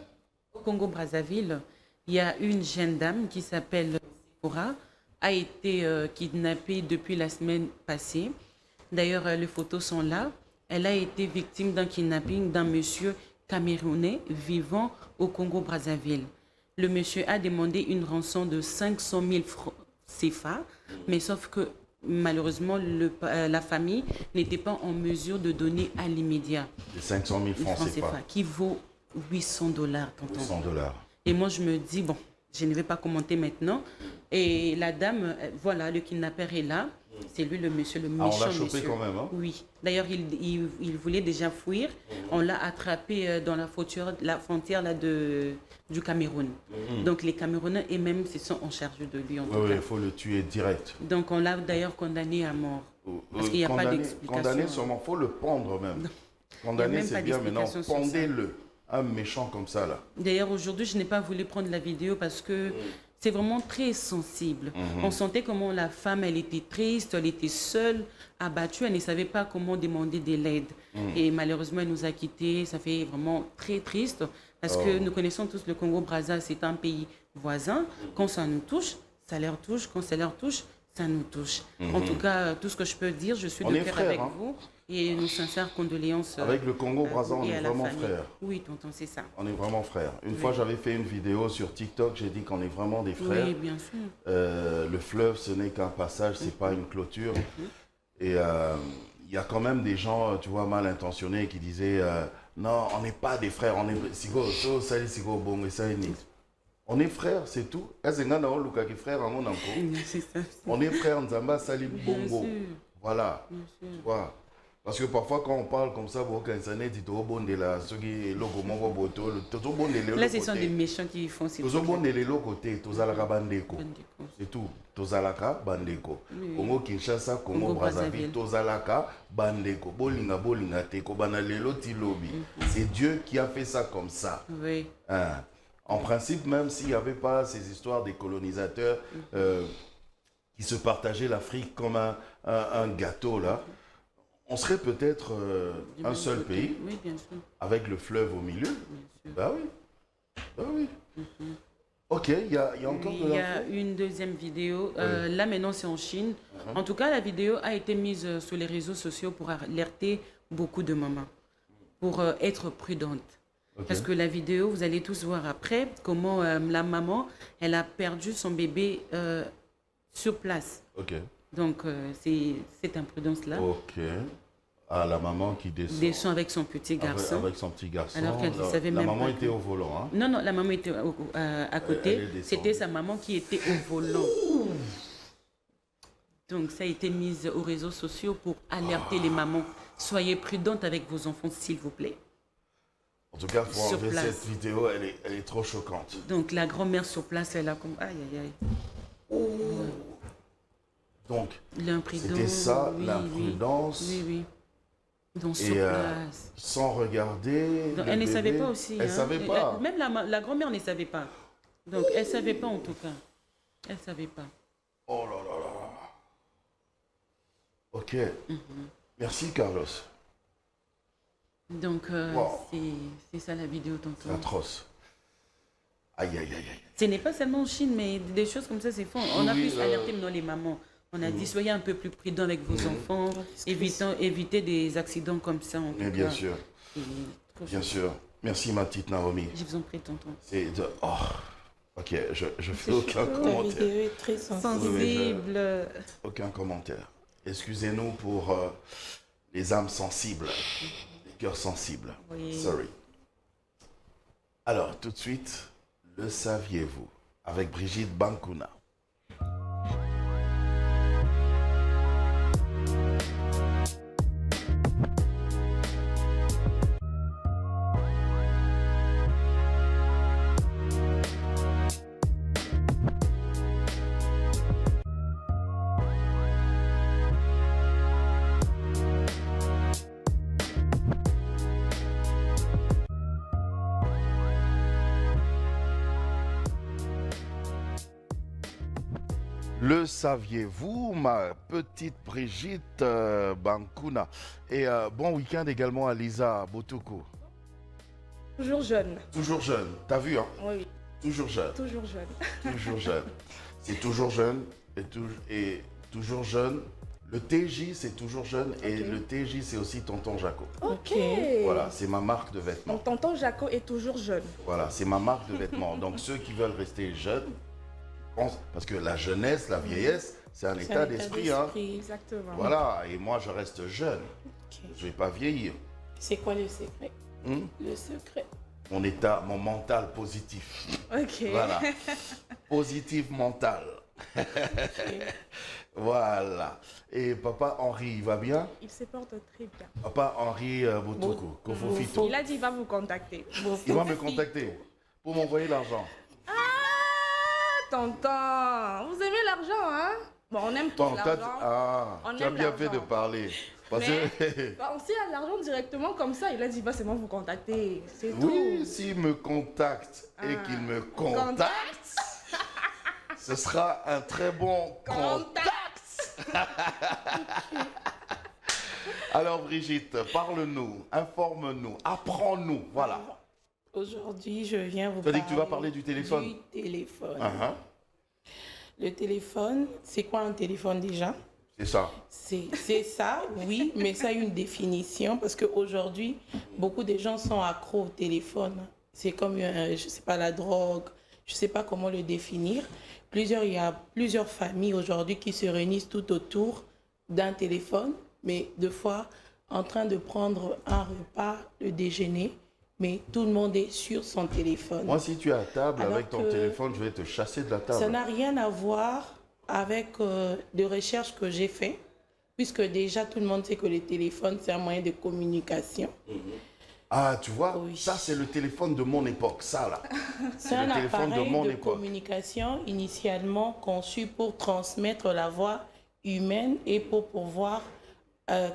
au Congo-Brazzaville, il y a une jeune dame qui s'appelle Sephora, a été kidnappée depuis la semaine passée. D'ailleurs, les photos sont là. Elle a été victime d'un kidnapping d'un monsieur camerounais vivant au Congo-Brazzaville. Le monsieur a demandé une rançon de 500 000 francs CFA, mais sauf que malheureusement, la famille n'était pas en mesure de donner à l'immédiat. Les 500 000 francs CFA. Qui vaut 800 $, tonton. 800 $. Et moi, je me dis, bon, je ne vais pas commenter maintenant. Et la dame, voilà, le kidnappeur est là. C'est lui le monsieur, le méchant on l'a chopé monsieur. quand même, hein? Oui. D'ailleurs, il voulait déjà fuir. On l'a attrapé dans la frontière là, du Cameroun. Donc, les Camerounais eux-mêmes se sont en charge de lui, en tout cas. Il faut le tuer direct. Donc, on l'a d'ailleurs condamné à mort. Parce qu'il n'y a pas d'explication. Condamné sûrement, il faut le pendre même. Condamné, c'est bien, mais non, pendez-le. Un méchant comme ça, là. D'ailleurs, aujourd'hui, je n'ai pas voulu prendre la vidéo parce que c'est vraiment très sensible. On sentait comment la femme, elle était triste, elle était seule, abattue, elle ne savait pas comment demander de l'aide. Et malheureusement, elle nous a quittés. Ça fait vraiment très triste parce que nous connaissons tous le Congo-Brazza, c'est un pays voisin. Quand ça nous touche, ça leur touche. Quand ça leur touche, ça nous touche. En tout cas, tout ce que je peux dire, je suis de cœur avec vous. Et nos sincères condoléances. Avec le Congo-Brazza, on est vraiment frères. Oui, tonton, c'est ça. On est vraiment frères. Une fois, j'avais fait une vidéo sur TikTok, j'ai dit qu'on est vraiment des frères. Oui, bien sûr. Le fleuve, ce n'est qu'un passage, c'est pas une clôture. Et il y a quand même des gens, tu vois, mal intentionnés qui disaient non, on n'est pas des frères, on est on est frères, c'est tout. On est frères, Nzamba Sali Bongo. Voilà. Tu vois. Parce que parfois, quand on parle comme ça, là, ce sont des méchants qui font ces c'est tout. Tozalaka, Bandeko. Congo Kinshasa, Congo Brazzaville, Tozalaka, Bandeko. Bolinga, Bolinga, Teko, Banalelo, Tilobi. C'est Dieu qui a fait ça comme ça. Oui. En principe, même s'il n'y avait pas ces histoires des colonisateurs qui se partageaient l'Afrique comme un gâteau, là, on serait peut-être un seul pays, bien sûr. avec le fleuve au milieu. Bah oui. Bah oui. Ok, il y a encore de l'info. Il y a une deuxième vidéo. Là, maintenant, c'est en Chine. En tout cas, la vidéo a été mise sur les réseaux sociaux pour alerter beaucoup de mamans, pour être prudente. Parce que la vidéo, vous allez tous voir après comment la maman, elle a perdu son bébé sur place. Ok. Donc, c'est cette imprudence-là. Ok. Ah, la maman qui descend. Descend avec son petit garçon. Avec son petit garçon. Alors qu'elle ne savait même pas. La maman était au volant. Hein? Non, non, la maman était à côté. C'était sa maman qui était au volant. Donc, ça a été mis aux réseaux sociaux pour alerter les mamans. Soyez prudentes avec vos enfants, s'il vous plaît. En tout cas, il faut Sur enlever place. cette vidéo, elle est trop choquante. Donc la grand-mère sur place, elle a comme... Aïe, aïe, aïe. Donc, L'imprudence. c'était ça, oui, l'imprudence. Oui, oui. Donc sur Et place. sans regarder. Donc, le elle ne savait bébé. pas aussi. Elle hein. savait pas. Même la grand-mère ne savait pas. Donc elle ne savait pas en tout cas. Elle ne savait pas. Oh là là là. Ok. Merci, Carlos. Donc Wow. c'est ça la vidéo, C'est tonton. atroce. Aïe, aïe, aïe, aïe. Ce n'est pas seulement en Chine, mais des choses comme ça, c'est fort. On a Oui, pu alerter maintenant les mamans. On a dit, soyez un peu plus prudents avec vos enfants, Discrétion. évitez des accidents comme ça. En tout Mais bien cas. sûr, Et trop bien chouette. sûr. Merci, ma petite Naomi. Je vous en prie, tonton. C'est de... Oh. Ok, je fais aucun La commentaire. vidéo est très sensible. Sensible. Aucun commentaire. Excusez-nous pour les âmes sensibles, les cœurs sensibles. Oui. Sorry. Alors, tout de suite, le saviez-vous avec Brigitte Bankuna. Le saviez-vous, ma petite Brigitte Bankuna. Et bon week-end également à Lisa Botuku. Toujours jeune. Toujours jeune, t'as vu, hein? Oui, Toujours jeune, toujours jeune. toujours jeune. C'est toujours jeune et toujours jeune. Le TJ, c'est toujours jeune et le TJ, c'est aussi Tonton Jaco. Ok. Voilà, c'est ma marque de vêtements. Donc tonton Jaco est toujours jeune. Voilà, c'est ma marque de vêtements. Donc ceux qui veulent rester jeunes, pensent, parce que la jeunesse, la vieillesse, c'est un état d'esprit. Hein. Exactement. Voilà, et moi je reste jeune. Ok. Je vais pas vieillir. C'est quoi le secret? Hmm? Le secret. Mon état, mon mental positif. Ok. Voilà. Positif mental. Voilà. Et papa Henri, il va bien? Il se porte très bien. Papa Henri Boutoukou, Kofofito. Il a dit qu'il va vous contacter. Il va me contacter pour m'envoyer l'argent. Ah, tonton, vous aimez l'argent, hein? Bon, on aime tous Bon, l'argent. On tu as aime bien fait de l'argent. parler. Parce Mais que... bah, on sait à l'argent directement comme ça. Il a dit, il va seulement vous contacter. C'est Oui, tout. s'il me contacte et Ah. qu'il me contacte, ce sera un très bon contact. Alors Brigitte, parle-nous, informe-nous, apprends-nous, voilà. Aujourd'hui, je viens vous Tu as dit parler que tu vas parler du téléphone. Du téléphone. Uh-huh. Le téléphone, c'est quoi un téléphone déjà? C'est ça. C'est ça, oui, mais ça a une définition parce qu'aujourd'hui, beaucoup de gens sont accros au téléphone. C'est comme, je ne sais pas, la drogue, je ne sais pas comment le définir. Il y a plusieurs familles aujourd'hui qui se réunissent tout autour d'un téléphone, mais deux fois en train de prendre un repas, le déjeuner, mais tout le monde est sur son téléphone. Moi, si tu es à table Alors avec ton que téléphone, je vais te chasser de la Ça table. n'a rien à voir avec des recherches que j'ai faites, puisque déjà tout le monde sait que le téléphone, c'est un moyen de communication. Ah, tu vois, Oui. ça c'est le téléphone de mon époque, ça là. C'est un le téléphone appareil de mon de époque. communication initialement conçu pour transmettre la voix humaine et pour pouvoir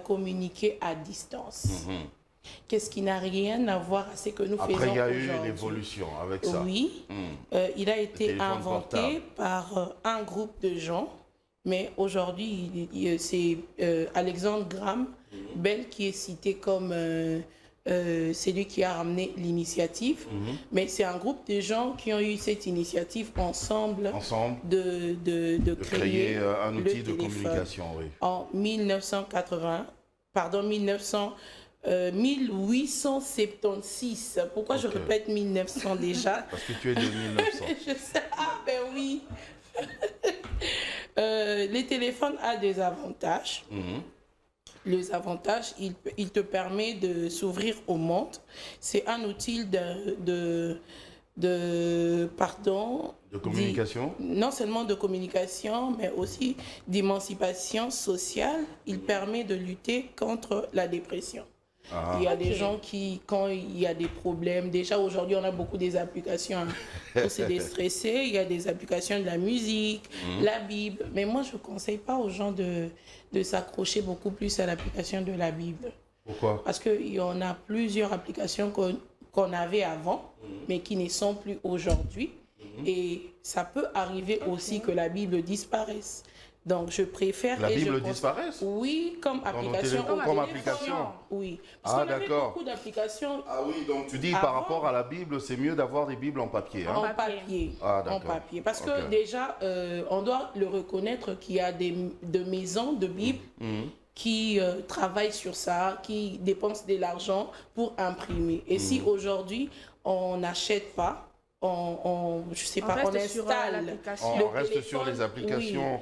communiquer à distance. Qu'est-ce qui n'a rien à voir avec ce que nous faisons Après, aujourd'hui? il y a eu une évolution avec ça. Oui, Hmm. il a été téléphone inventé portable. par un groupe de gens, mais aujourd'hui, c'est Alexandre Graham Bell qui est cité comme celui qui a ramené l'initiative. Mais c'est un groupe de gens qui ont eu cette initiative ensemble Ensemble, de créer un le outil de téléphone. communication, oui. En 1876. Pourquoi je Ok. répète 1900 déjà? Parce que tu es de 1900. Je sais, ah ben oui. Les téléphones ont des avantages. Les avantages, il te permet de s'ouvrir au monde. C'est un outil de communication? Non seulement de communication, mais aussi d'émancipation sociale. Il permet de lutter contre la dépression. Il y a des gens qui, quand il y a des problèmes, déjà aujourd'hui on a beaucoup des applications pour se déstresser, il y a des applications de la musique, la Bible, mais moi je ne conseille pas aux gens de s'accrocher beaucoup plus à l'application de la Bible. Pourquoi? Parce qu'il y en a plusieurs applications qu'on avait avant, mais qui ne sont plus aujourd'hui. Et ça peut arriver aussi que la Bible disparaisse. Donc, je préfère... La Bible disparaisse? Oui, comme application. Comme application? Oui. Parce qu'on avait d'accord. beaucoup d'applications. Ah oui, donc tu dis par rapport à la Bible, c'est mieux d'avoir des Bibles en papier. Hein? En papier. Ah, en papier. Parce que déjà, on doit le reconnaître qu'il y a de maisons de Bible qui travaillent sur ça, qui dépensent de l'argent pour imprimer. Et si aujourd'hui, on n'achète pas, je sais pas, on installe. On reste sur les applications. Oui.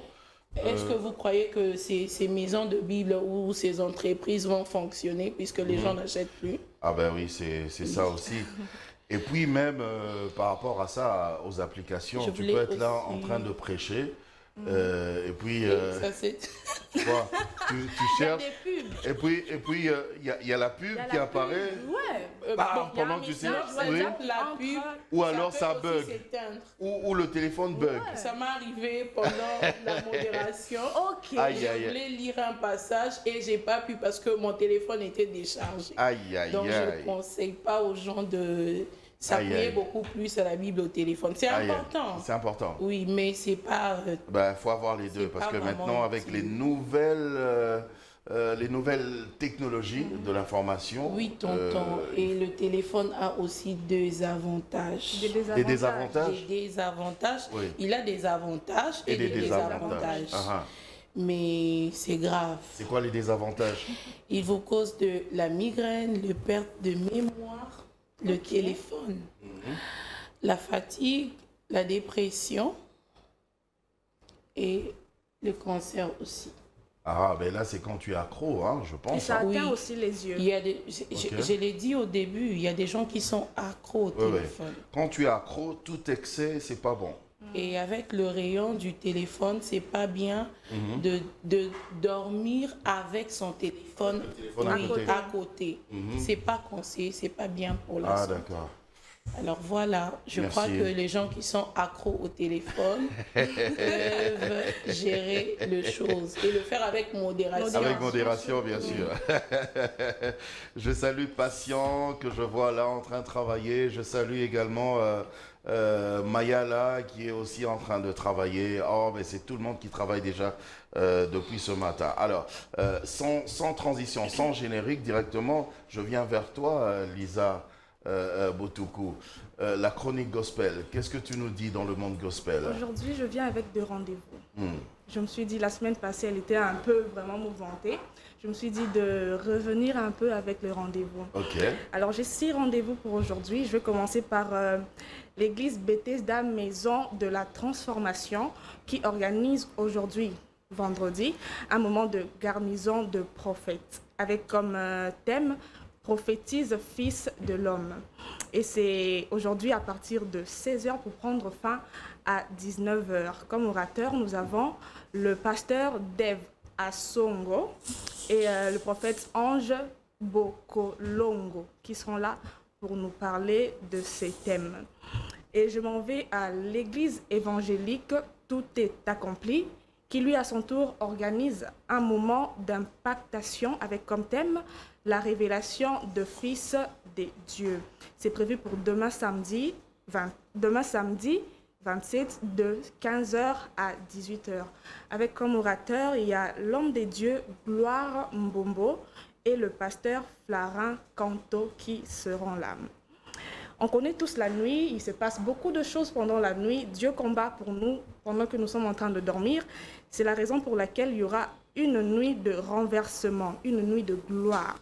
Est-ce que vous croyez que ces maisons de Bible ou ces entreprises vont fonctionner puisque les gens n'achètent plus? Ah ben oui, c'est ça aussi. Et puis même par rapport à ça, aux applications, tu peux être là en train de prêcher. Et puis tu cherches et puis il y a la pub qui apparaît pendant que tu sais la pub, ou alors ça bug ou le téléphone bug. Ça m'est arrivé pendant la modération. Je voulais lire un passage et j'ai pas pu parce que mon téléphone était déchargé. Donc je ne conseille pas aux gens de s'appuyer beaucoup plus à la Bible au téléphone. C'est important. C'est important. Oui, mais c'est pas... faut avoir les deux parce que maintenant, avec les nouvelles technologies de l'information... Oui, tonton. Et le téléphone a aussi des avantages. Des désavantages? Des désavantages. Oui. Il a des avantages et des désavantages. Mais c'est grave. C'est quoi les désavantages? Il vous cause de la migraine, le perte de mémoire, le téléphone, la fatigue, la dépression et le cancer aussi. Ah, ben là, c'est quand tu es accro, hein, je pense. Et ça atteint aussi les yeux. Il y a je l'ai dit au début, il y a des gens qui sont accros au téléphone. Ouais. Quand tu es accro, tout excès, c'est pas bon. Et avec le rayon du téléphone, c'est pas bien de dormir avec son téléphone, à côté. C'est pas conseillé, c'est pas bien pour la santé. D'accord. Alors voilà, je crois que les gens qui sont accros au téléphone peuvent gérer les choses et le faire avec modération. Avec modération, bien sûr. Je salue Patient, que je vois là en train de travailler. Je salue également Mayala, qui est aussi en train de travailler. Oh, mais c'est tout le monde qui travaille déjà depuis ce matin. Alors, sans transition, sans générique, directement, je viens vers toi, Lisa Boutoukou. La chronique gospel, qu'est-ce que tu nous dis dans le monde gospel? Aujourd'hui, je viens avec 2 rendez-vous. Je me suis dit, la semaine passée, elle était un peu vraiment mouvementée. Je me suis dit de revenir un peu avec le rendez-vous. Alors, j'ai 6 rendez-vous pour aujourd'hui. Je vais commencer par l'église Bethesda Maison de la Transformation qui organise aujourd'hui, vendredi, un moment de garnison de prophètes avec comme thème « Prophétise, fils de l'homme ». Et c'est aujourd'hui à partir de 16h pour prendre fin à 19h. Comme orateur, nous avons le pasteur Dave Asongo et le prophète Ange Bokolongo qui seront là pour nous parler de ces thèmes. Et je m'en vais à l'église évangélique Tout est accompli qui lui à son tour organise un moment d'impactation avec comme thème la révélation de fils des dieux. C'est prévu pour demain samedi 27 de 15h à 18h. Avec comme orateur, il y a l'homme des dieux Gloire Mbombo et le pasteur Flarin Canto qui seront là. On connaît tous la nuit, il se passe beaucoup de choses pendant la nuit. Dieu combat pour nous pendant que nous sommes en train de dormir. C'est la raison pour laquelle il y aura une nuit de renversement, une nuit de gloire.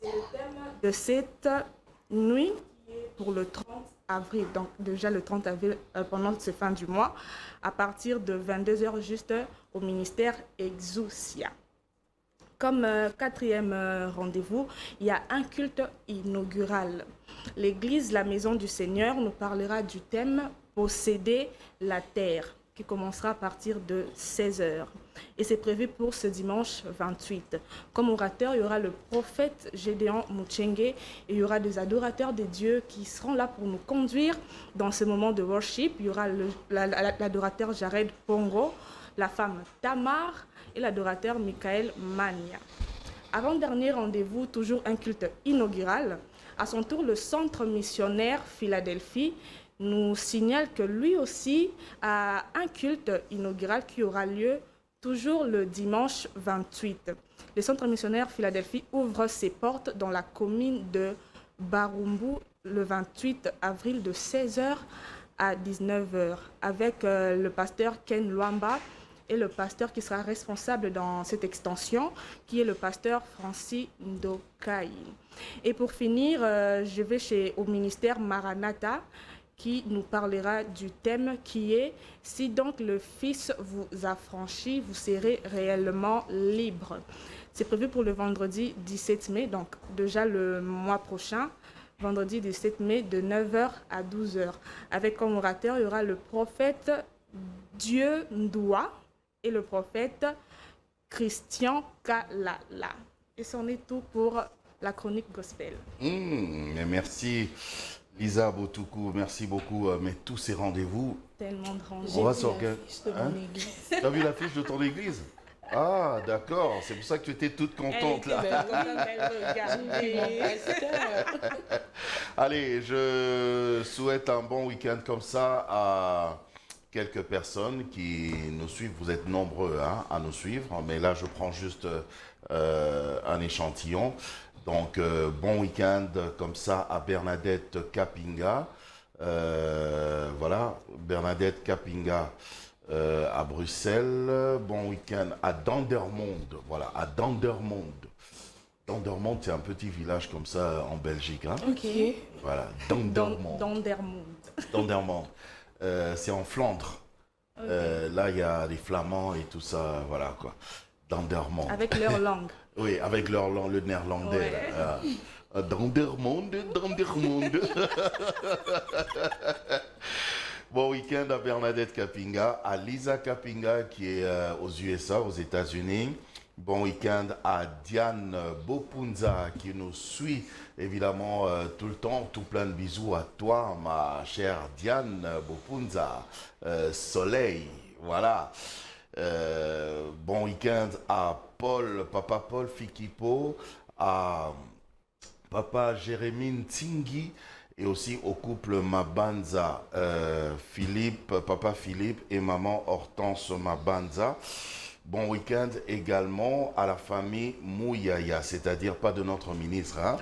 C'est le thème de cette nuit pour le 30 avril. Donc déjà le 30 avril pendant ce fin du mois, à partir de 22h juste au ministère Exousia. Comme 4e rendez-vous, il y a un culte inaugural. L'église, la maison du Seigneur, nous parlera du thème « Posséder la terre ». qui commencera à partir de 16h. Et c'est prévu pour ce dimanche 28. Comme orateur, il y aura le prophète Gédéon Muchenge et il y aura des adorateurs des dieux qui seront là pour nous conduire dans ce moment de worship. Il y aura l'adorateur Jared Pongo, la femme Tamar et l'adorateur Michael Mania. Avant-dernier rendez-vous, toujours un culte inaugural. À son tour, le centre missionnaire Philadelphie nous signale que lui aussi a un culte inaugural qui aura lieu toujours le dimanche 28. Le centre missionnaire Philadelphie ouvre ses portes dans la commune de Barumbu le 28 avril de 16h à 19h avec le pasteur Ken Luamba et le pasteur qui sera responsable dans cette extension, qui est le pasteur Francis Ndokai. Et pour finir, je vais au ministère Maranatha, qui nous parlera du thème qui est « Si donc le Fils vous affranchit, vous serez réellement libre ». C'est prévu pour le vendredi 17 mai, donc déjà le mois prochain, vendredi 17 mai de 9h à 12h. Avec comme orateur, il y aura le prophète Dieu Ndoua et le prophète Christian Kalala. Et c'en est tout pour la chronique gospel. Merci. Lisa Botoukou, merci beaucoup. Mais tous ces rendez-vous... Tellement de rendez-vous. On va sortir. Tu as vu l'affiche de ton église? Ah, d'accord. C'est pour ça que tu étais toute contente là. Allez, je souhaite un bon week-end comme ça à quelques personnes qui nous suivent. Vous êtes nombreux à nous suivre. Mais là, je prends juste un échantillon. Donc, bon week-end comme ça à Bernadette Kapinga. Voilà, Bernadette Kapinga à Bruxelles. Bon week-end à Dendermonde. Voilà, à Dendermonde. Dendermonde, c'est un petit village comme ça en Belgique. Hein. Ok. Voilà, Dendermonde. Dendermonde. C'est en Flandre. Okay. Là, il y a les Flamands et tout ça. Voilà, quoi. Dendermonde. Avec leur langue. Oui, avec leur langue, le néerlandais. Ouais. Dendermonde. Bon week-end à Bernadette Kapinga, à Lisa Kapinga qui est aux USA, aux États-Unis. Bon week-end à Diane Bopunza qui nous suit évidemment tout le temps. Tout plein de bisous à toi, ma chère Diane Bopunza. Soleil, voilà. Bon week-end à Papa Paul Fikipo, à Papa Jérémy Tsingi et aussi au couple Mabanza, Papa Philippe et Maman Hortense Mabanza. Bon week-end également à la famille Mouyaya, c'est-à-dire pas de notre ministre. Hein?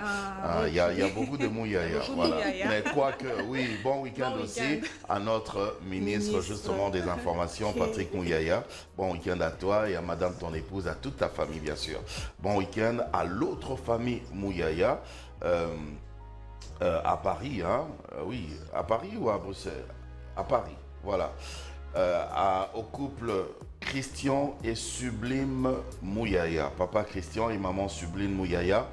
Il y a beaucoup de Mouyaya. Voilà. Mais quoique, oui, bon week-end aussi à notre ministre justement des Informations, Patrick Mouyaya. Bon week-end à toi et à madame ton épouse, à toute ta famille bien sûr. Bon week-end à l'autre famille Mouyaya à Paris. Hein? Oui, à Paris ou à Bruxelles? À Paris, voilà. Au couple Christian et Sublime Mouyaya. Papa Christian et maman Sublime Mouyaya.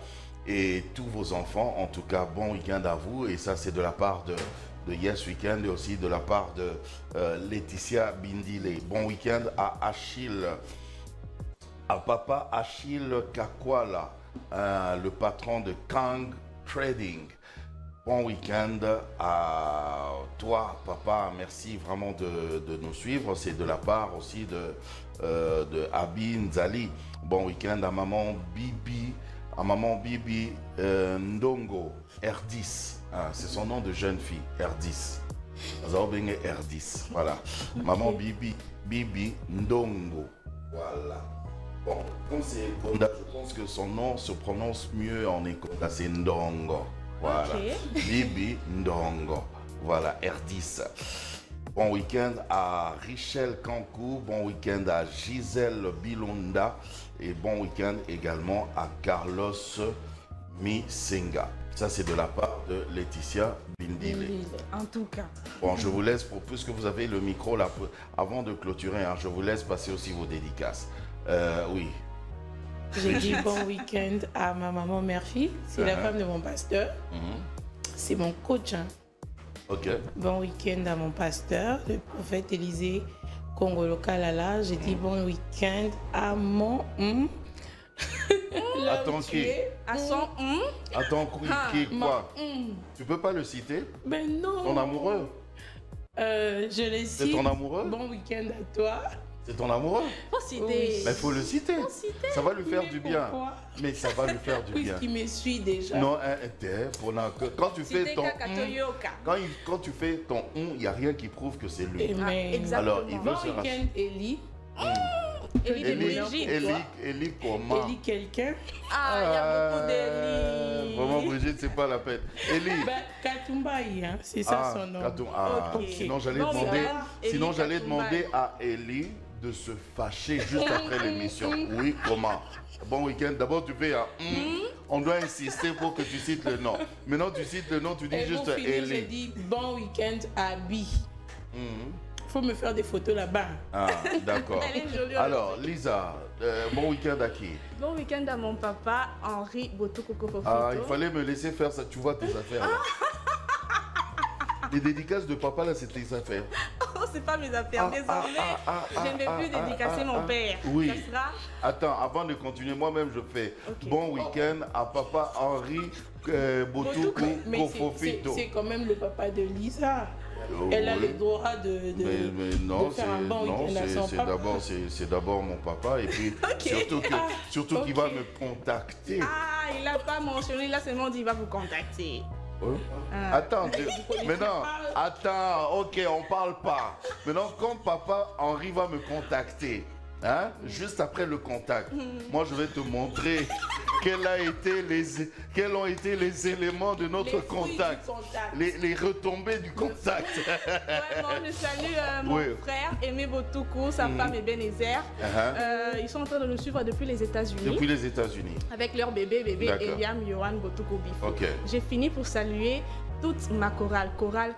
Et tous vos enfants, en tout cas, bon week-end à vous. Et ça, c'est de la part de Yes Weekend et aussi de la part de Laetitia Bindile. Bon week-end à Achille, à Papa Achille Kakwala, le patron de Kang Trading. Bon week-end à toi, papa. Merci vraiment de nous suivre. C'est de la part aussi de Abi Nzali. Bon week-end à maman Bibi, Ndongo, R10. Ah, c'est son nom de jeune fille, R10. R10. Voilà. Maman Bibi Ndongo. Voilà. Bon, comme c'est Konda, je pense que son nom se prononce mieux en Ekonda, c'est Ndongo. Voilà, Bibi Ndongo. Voilà, R10. Bon week-end à Richel Kankou. Bon week-end à Gisèle Bilonda. Et bon week-end également à Carlos Misenga. Ça, c'est de la part de Laetitia Bindile. En tout cas. Bon, je vous laisse, puisque vous avez le micro là, avant de clôturer, hein, je vous laisse passer aussi vos dédicaces. Oui. J'ai dit bon week-end à ma maman Murphy, c'est la femme de mon pasteur. C'est mon coach. Hein. Ok. Bon week-end à mon pasteur, le prophète Élisée Congo local là, j'ai dit bon week-end à mon... Attends, qui? À son... Attends, qui, quoi? Tu peux pas le citer? Ben non. Ton amoureux? Je le cite. C'est ton amoureux? Bon week-end à toi. C'est ton amoureux? Faut citer. Oui. Mais il faut le citer. Ça va lui faire Mais du bien. pourquoi? Mais ça va lui faire du bien. Puisqu'il me suit déjà. Non, quand tu fais ton quand tu fais ton il n'y a rien qui prouve que c'est lui. Mais... Alors, il veut Bon se week-end, Eli. Eli comment? Eli quelqu'un. Ah, il y a beaucoup d'Eli. Vraiment, Brigitte, c'est pas la peine. Eli. Katumbaï, hein, c'est ça son nom. Ok. Sinon, j'allais Bon, demander, Eli demander à Eli de se fâcher juste après l'émission. Oui, comment? Bon week-end. D'abord, tu fais un on doit insister pour que tu cites le nom. Maintenant, tu cites le nom, tu dis juste Eli. J'ai dit bon week-end à Bi. Faut me faire des photos là-bas. Ah, d'accord. Elle est jolie. Alors, Lisa, bon week-end à qui? Bon week-end à mon papa, Henri Botokoko. Ah, il fallait me laisser faire ça. Tu vois tes affaires. Là. Les dédicaces de papa, là, c'est tes affaires. Oh, c'est pas mes affaires. Désormais, je ne vais plus dédicacer mon père. Oui. Ça sera... Attends, avant de continuer, moi-même, je fais bon week-end à papa Henri Botoko Kofofito. C'est quand même le papa de Lisa. Elle a le droit de non, faire un bon week-end à son papa. C'est d'abord mon papa et puis surtout qu'il va me contacter. Ah, il n'a pas mentionné, il a seulement dit qu'il va vous contacter. Attends, maintenant, attends, ok, on parle pas. Maintenant, quand papa Henri va me contacter, hein, juste après le contact, moi je vais te montrer quels ont été les éléments de notre contact, les retombées du contact. Ouais, moi je salue mon frère Aimé Botoko, sa femme et Benézer. Ils sont en train de nous suivre depuis les États-Unis. Depuis les États-Unis. Avec leur bébé Eliam Yohan Botoko Bifo. Ok. J'ai fini pour saluer toute ma chorale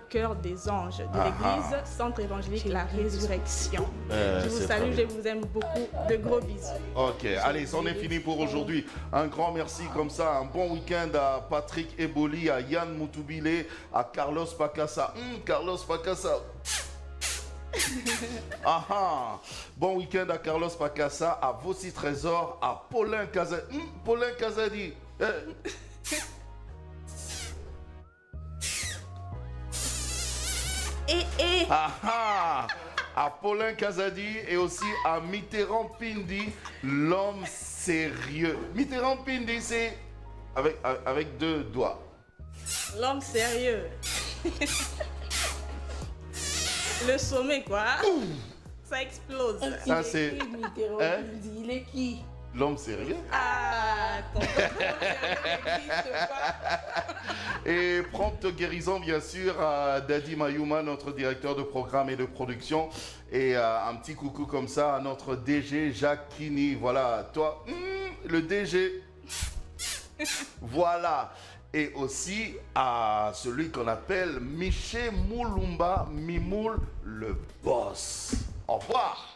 Cœur des Anges de l'église Centre évangélique La Résurrection. Je vous salue, je vous aime beaucoup. De gros bisous. Ok, allez, c'en est fini pour aujourd'hui. Un grand merci comme ça. Un bon week-end à Patrick Eboli, à Yann Moutoubile, à Carlos Pacassa. Carlos Pacassa. Bon week-end à Carlos Pacassa, à Vossi Trésor, à Paulin Kazadi. Paulin Kazadi. À Paulin Kazadi et aussi à Mitterrand Pindi, l'homme sérieux. Mitterrand Pindi, c'est avec 2 doigts. L'homme sérieux. Le sommet, quoi. Ça explose. Ça, c'est... Hein? Il est qui? L'homme sérieux. Ah, ton n'existe pas. Et prompte guérison, bien sûr, à Dadi Mayouma, notre directeur de programme et de production. Et un petit coucou comme ça à notre DG Jacques Kini. Voilà, toi, le DG. Voilà. Et aussi à celui qu'on appelle Miché Moulumba Mimoul, le boss. Au revoir.